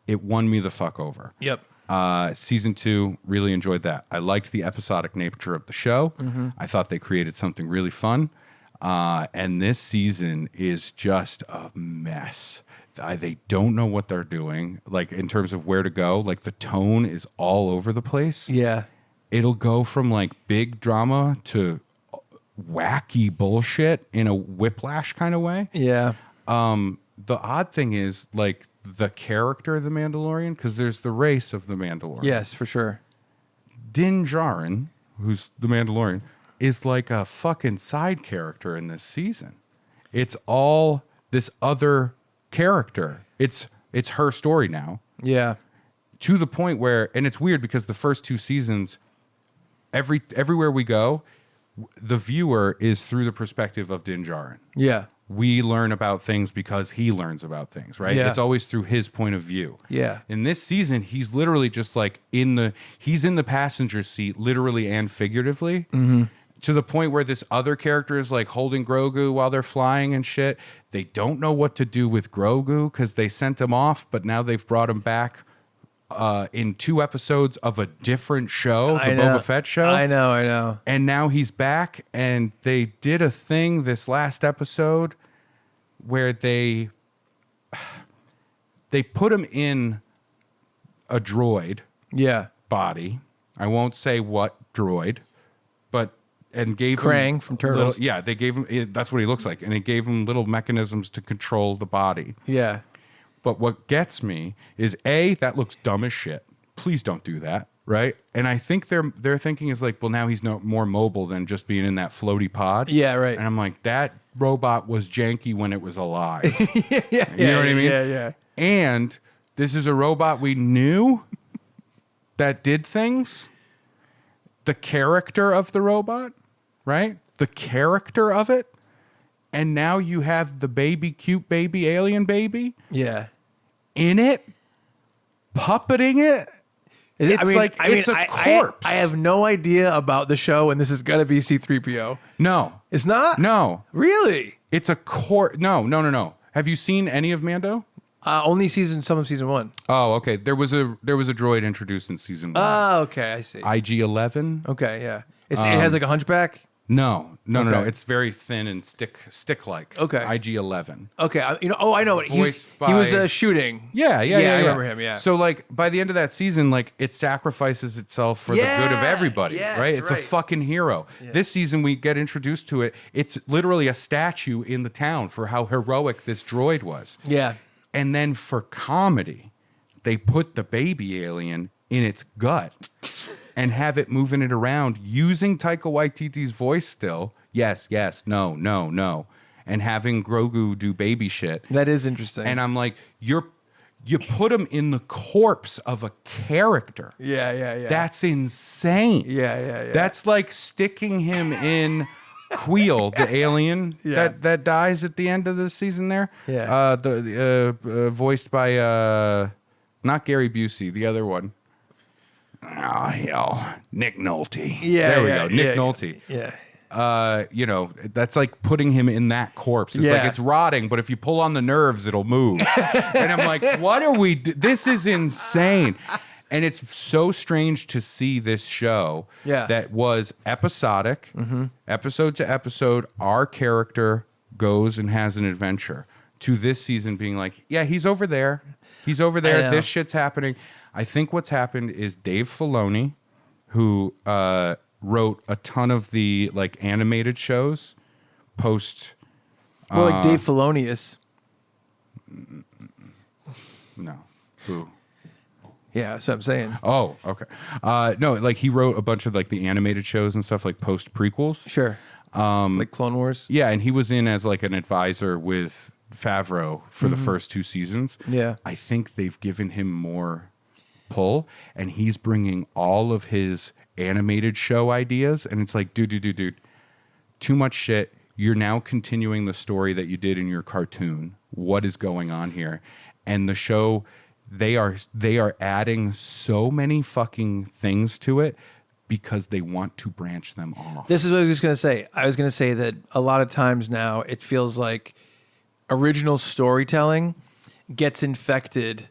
It won me the fuck over. Yep. Season 2, really enjoyed that. I liked the episodic nature of the show. I thought they created something really fun. And this season is just a mess. They don't know what they're doing, like in terms of where to go. Like the tone is all over the place. Yeah. It'll go from like big drama to wacky bullshit in a whiplash kind of way. Yeah. The odd thing is like the character of the Mandalorian, because there's the race of the Mandalorian. Yes, for sure. Din Djarin, who's the Mandalorian, is like a fucking side character in this season. It's all this other character. It's her story now. Yeah. To the point where, and it's weird because the first 2 seasons, everywhere we go, the viewer is through the perspective of Din Djarin. Yeah. We learn about things because he learns about things, right? Yeah. It's always through his point of view. Yeah. In this season, he's literally just like he's in the passenger seat, literally and figuratively. To the point where this other character is like holding Grogu while they're flying and shit. They don't know what to do with Grogu because they sent him off, but now they've brought him back in 2 episodes of a different show, the Boba Fett show. I know. And now he's back, and they did a thing this last episode where they put him in a droid Yeah. body. I won't say what droid, and gave Krang him from Turtles. they gave him. That's what he looks like, and it gave him little mechanisms to control the body. Yeah. But what gets me is that looks dumb as shit. Please don't do that, right? And I think their thinking is like, well, now he's more mobile than just being in that floaty pod. Yeah, right. And I'm like, that robot was janky when it was alive. Yeah. You know what I mean? Yeah. And this is a robot we knew that did things. The character of the robot, right? The character of it. And now you have the cute baby, alien baby Yeah. in it, puppeting it. It's a corpse. I have no idea about the show, and this is going to be C-3PO. No. It's not? No. Really? It's a No. Have you seen any of Mando? Only some of season 1. Oh, okay. There was a droid introduced in season 1. Oh, okay. I see. IG-11. Okay, yeah. It has like a hunchback? No. Okay. It's very thin and stick-like. Okay. IG-11. Okay. I know. He was by- shooting. Yeah. I remember him, yeah. So, like, by the end of that season, like, it sacrifices itself for the good of everybody, yes, right? It's a fucking hero. Yeah. This season, we get introduced to it. It's literally a statue in the town for how heroic this droid was. Yeah. And then for comedy, they put the baby alien in its gut and have it moving it around using Taika Waititi's voice still. Yes, no. And having Grogu do baby shit. That is interesting. And I'm like, you put him in the corpse of a character. Yeah. That's insane. Yeah. That's like sticking him in Queel, the alien that dies at the end of the season there. Yeah. Voiced by not Gary Busey, the other one. Oh, hell. Nick Nolte. Yeah. There we go. Nick Nolte. Yeah. That's like putting him in that corpse. It's like it's rotting, but if you pull on the nerves, it'll move. And I'm like, what are we? This is insane. And it's so strange to see this show that was episodic, episode to episode. Our character goes and has an adventure, to this season being like, yeah, he's over there. He's over there. This shit's happening. I think what's happened is Dave Filoni, who wrote a ton of the like animated shows post. More like Dave Filonius. No. Who? Yeah, that's what I'm saying. Oh, okay. No, like he wrote a bunch of like the animated shows and stuff, like post prequels. Sure. Like Clone Wars. Yeah, and he was in as like an advisor with Favreau for the first 2 seasons. Yeah. I think they've given him more pull, and he's bringing all of his animated show ideas, and it's like, dude, too much shit. You're now continuing the story that you did in your cartoon. What is going on here? And the show, they are adding so many fucking things to it because they want to branch them off. This is what I was just going to say. I was going to say that a lot of times now it feels like original storytelling gets infected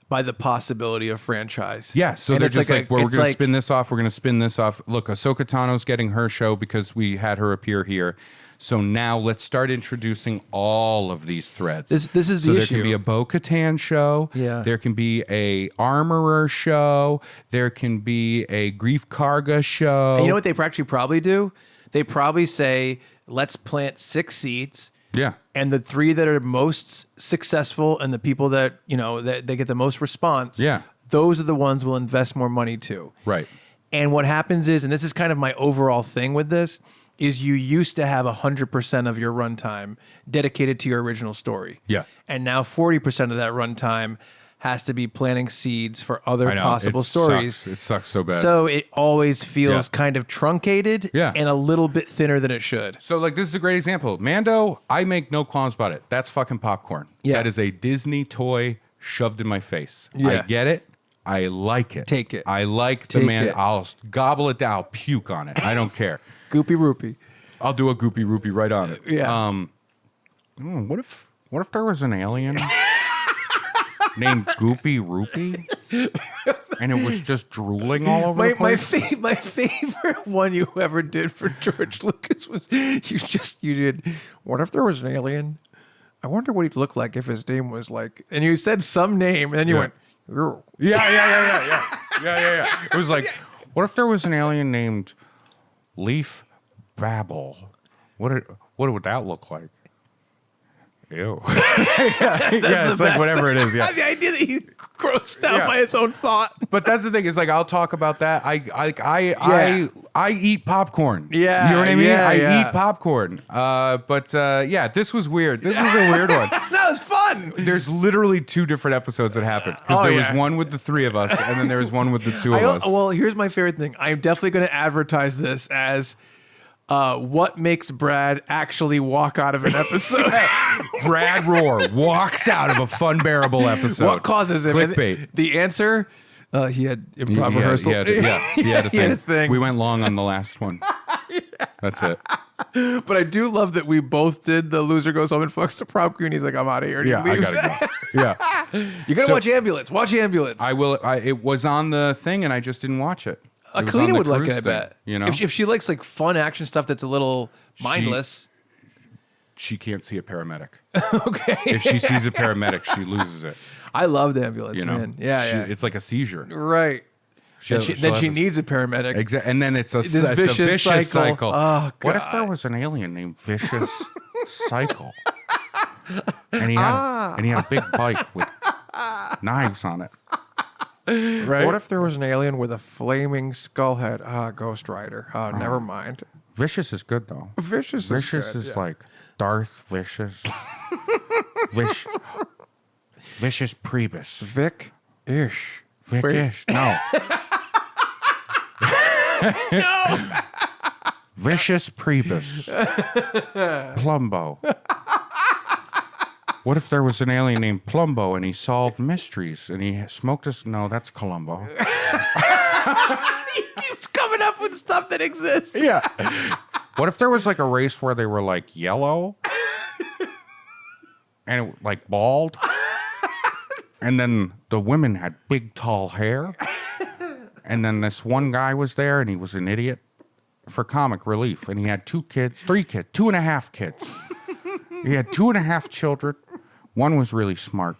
by the possibility of franchise. Yeah, so And they're it's just like, well, we're it's going to spin this off. We're going to spin this off. Look, Ahsoka Tano's getting her show because we had her appear here. So now let's start introducing all of these threads. This is so the there issue. can be a Bo-Katan show. Yeah. There can be a Armorer show. There can be a Grief Karga show. And you know what they actually probably do? They probably say, let's plant 6 seeds. Yeah. And the 3 that are most successful and the people that, you know, that they get the most response, those are the ones we'll invest more money to. Right. And what happens is, and this is kind of my overall thing with this, is you used to have 100% of your runtime dedicated to your original story. Yeah. And now 40% of that runtime has to be planting seeds for other I know. possible It stories. Sucks. It sucks so bad. So it always feels kind of truncated and a little bit thinner than it should. So, like, this is a great example. Mando, I make no qualms about it. That's fucking popcorn. Yeah. That is a Disney toy shoved in my face. Yeah. I get it. I like it. Take it. I like Take the man. it. I'll gobble it down. I'll puke on it. I don't care. Goopy roopy. I'll do a goopy roopy right on it. Yeah. What if there was an alien named Goopy Roopy, and it was just drooling all over the My place? my favorite one you ever did for George Lucas was you did. What if there was an alien? I wonder what he'd look like if his name was like. And you said some name, and then you went. "Ew." Yeah. It was like, what if there was an alien named Leaf Babble? What would that look like? Ew. It's like whatever it is. Yeah. The idea that he's grossed out Yeah. by his own thought. But that's the thing is like I'll talk about that. I eat popcorn. Yeah, You know what I mean? yeah, I yeah. eat popcorn. But this was weird. This was a weird one. That was fun. There's literally 2 different episodes that happened because there was one with the 3 of us and then there was one with the 2 of us. Well, here's my favorite thing. I'm definitely going to advertise this as what makes Brad actually walk out of an episode. Brad Rohr walks out of a Funbearable episode. What causes it? Clickbait. The answer, he had improv rehearsal. He had a He had a thing. We went long on the last one. That's it. But I do love that we both did the loser goes home and fucks the prom queen. He's like, I'm out of here. And Yeah, he I leaves. gotta go. Yeah. You gotta So- watch Ambulance. Watch Ambulance. I will. It was on the thing, and I just didn't watch it. It was on Kalina the would like it, cruise I thing, bet. You know, if she likes like fun action stuff that's a little mindless. she can't see a paramedic. Okay. If she sees a paramedic, she loses it. I loved Ambulance, You know, man. Yeah. It's like a seizure. Right. Then she needs a paramedic. And then it's a This vicious cycle. Oh, What if God. there was an alien named Vicious Cycle? And he had a big bike with knives on it. Right? What if there was an alien with a flaming skull head? Ghost Rider. Never mind. Vicious is good though. Vicious Vicious good, is yeah. like Darth Vicious. Vicious Priebus. Vic-ish. Vic-ish. No. Vicious Priebus. Plumbo. What if there was an alien named Plumbo and he solved mysteries and he smoked us? No, that's Columbo. He keeps coming up with stuff that exists. Yeah. What if there was like a race where they were like yellow and like bald, and then the women had big tall hair, And then this one guy was there, and he was an idiot for comic relief. And he had 2.5 kids. He had 2.5 children. One was really smart,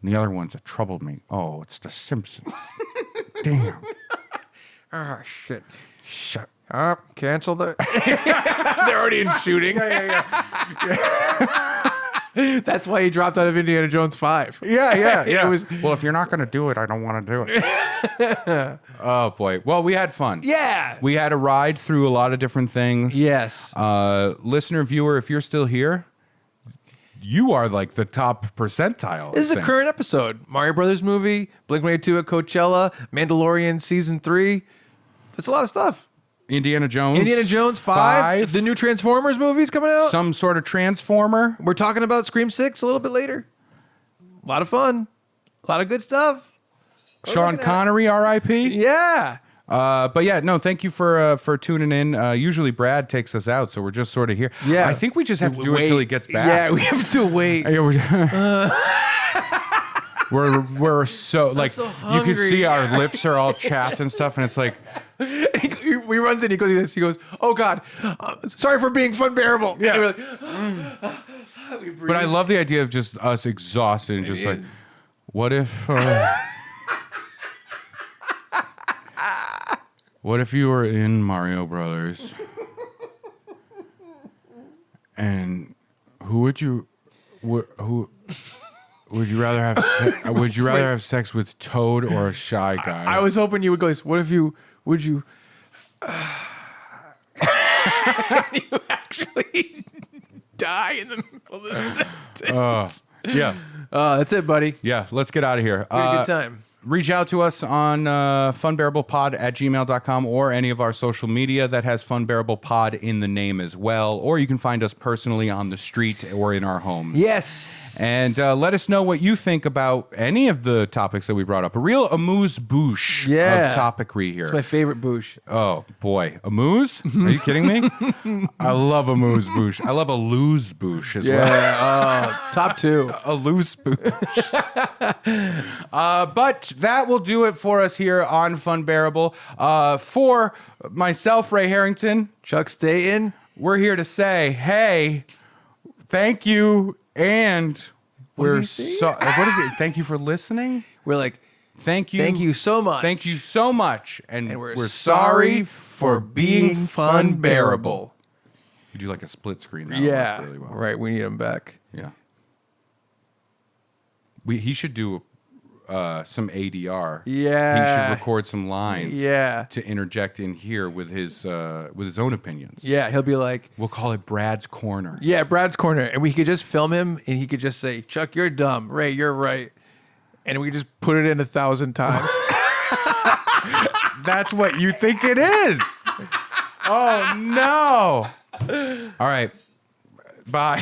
and the other one's a troublemaker. Oh, it's the Simpsons. Damn. Oh, shit. Shut Cancel the... They're already in shooting. That's why he dropped out of Indiana Jones 5. Yeah. It was... Well, if you're not going to do it, I don't want to do it. Oh, boy. Well, we had fun. Yeah. We had a ride through a lot of different things. Yes. Listener, viewer, if you're still here, you are like the top percentile. This is a current episode. Mario Brothers movie, Blink-182 at Coachella, Mandalorian season 3. It's a lot of stuff. Indiana Jones 5. The new Transformers movie's coming out. Some sort of Transformer. We're talking about Scream 6 a little bit later. A lot of fun. A lot of good stuff. Sean Connery, R.I.P. Yeah. But yeah, no, thank you for tuning in. Usually Brad takes us out, so we're just sort of here. Yeah. I think we just have to do it Wait. until he gets back. Yeah, we have to wait. We're so like so you can hungry. see our lips are all chapped and stuff, and it's like He runs in, he goes like this. He goes, "Oh God, sorry for being Funbearable." Yeah. And we're like, we breathe. But I love the idea of just us exhausted and just like, what if what if you were in Mario Brothers and who would you would you rather have sex with Toad or a shy guy? I was hoping you would go. What if you would you? You actually die in the middle of the sentence. Yeah. That's it, buddy. Yeah, let's get out of here. Pretty good time. Reach out to us on funbearablepod@gmail.com or any of our social media that has Funbearable in the name as well. Or you can find us personally on the street or in our homes. Yes. And let us know what you think about any of the topics that we brought up. A real amuse-bouche Yeah. of topicry here. It's my favorite boosh. Oh, boy. Amuse? Are you kidding me? I love amuse-bouche. I love a lose-bouche as well. Yeah. Top 2. A loose boosh. But that will do it for us here on Funbearable. For myself, Ray Harrington, Chuck Staten. we're here to say, hey, thank you, and we're does he say? so. What is it? Thank you for listening. We're like, Thank you. thank you so much. Thank you so much, and we're we're sorry for being Funbearable. You do like a split screen. That'll Yeah. work really well. Right. We need him back. Yeah. He should do some ADR. Yeah. He should record some lines. Yeah. To interject in here with his own opinions. Yeah. He'll be like, We'll call it Brad's Corner. yeah, Brad's Corner. And we could just film him and he could just say, Chuck, you're dumb. Ray, you're right. And we just put it in 1,000 times. That's what you think it is. Oh no. All right. Bye.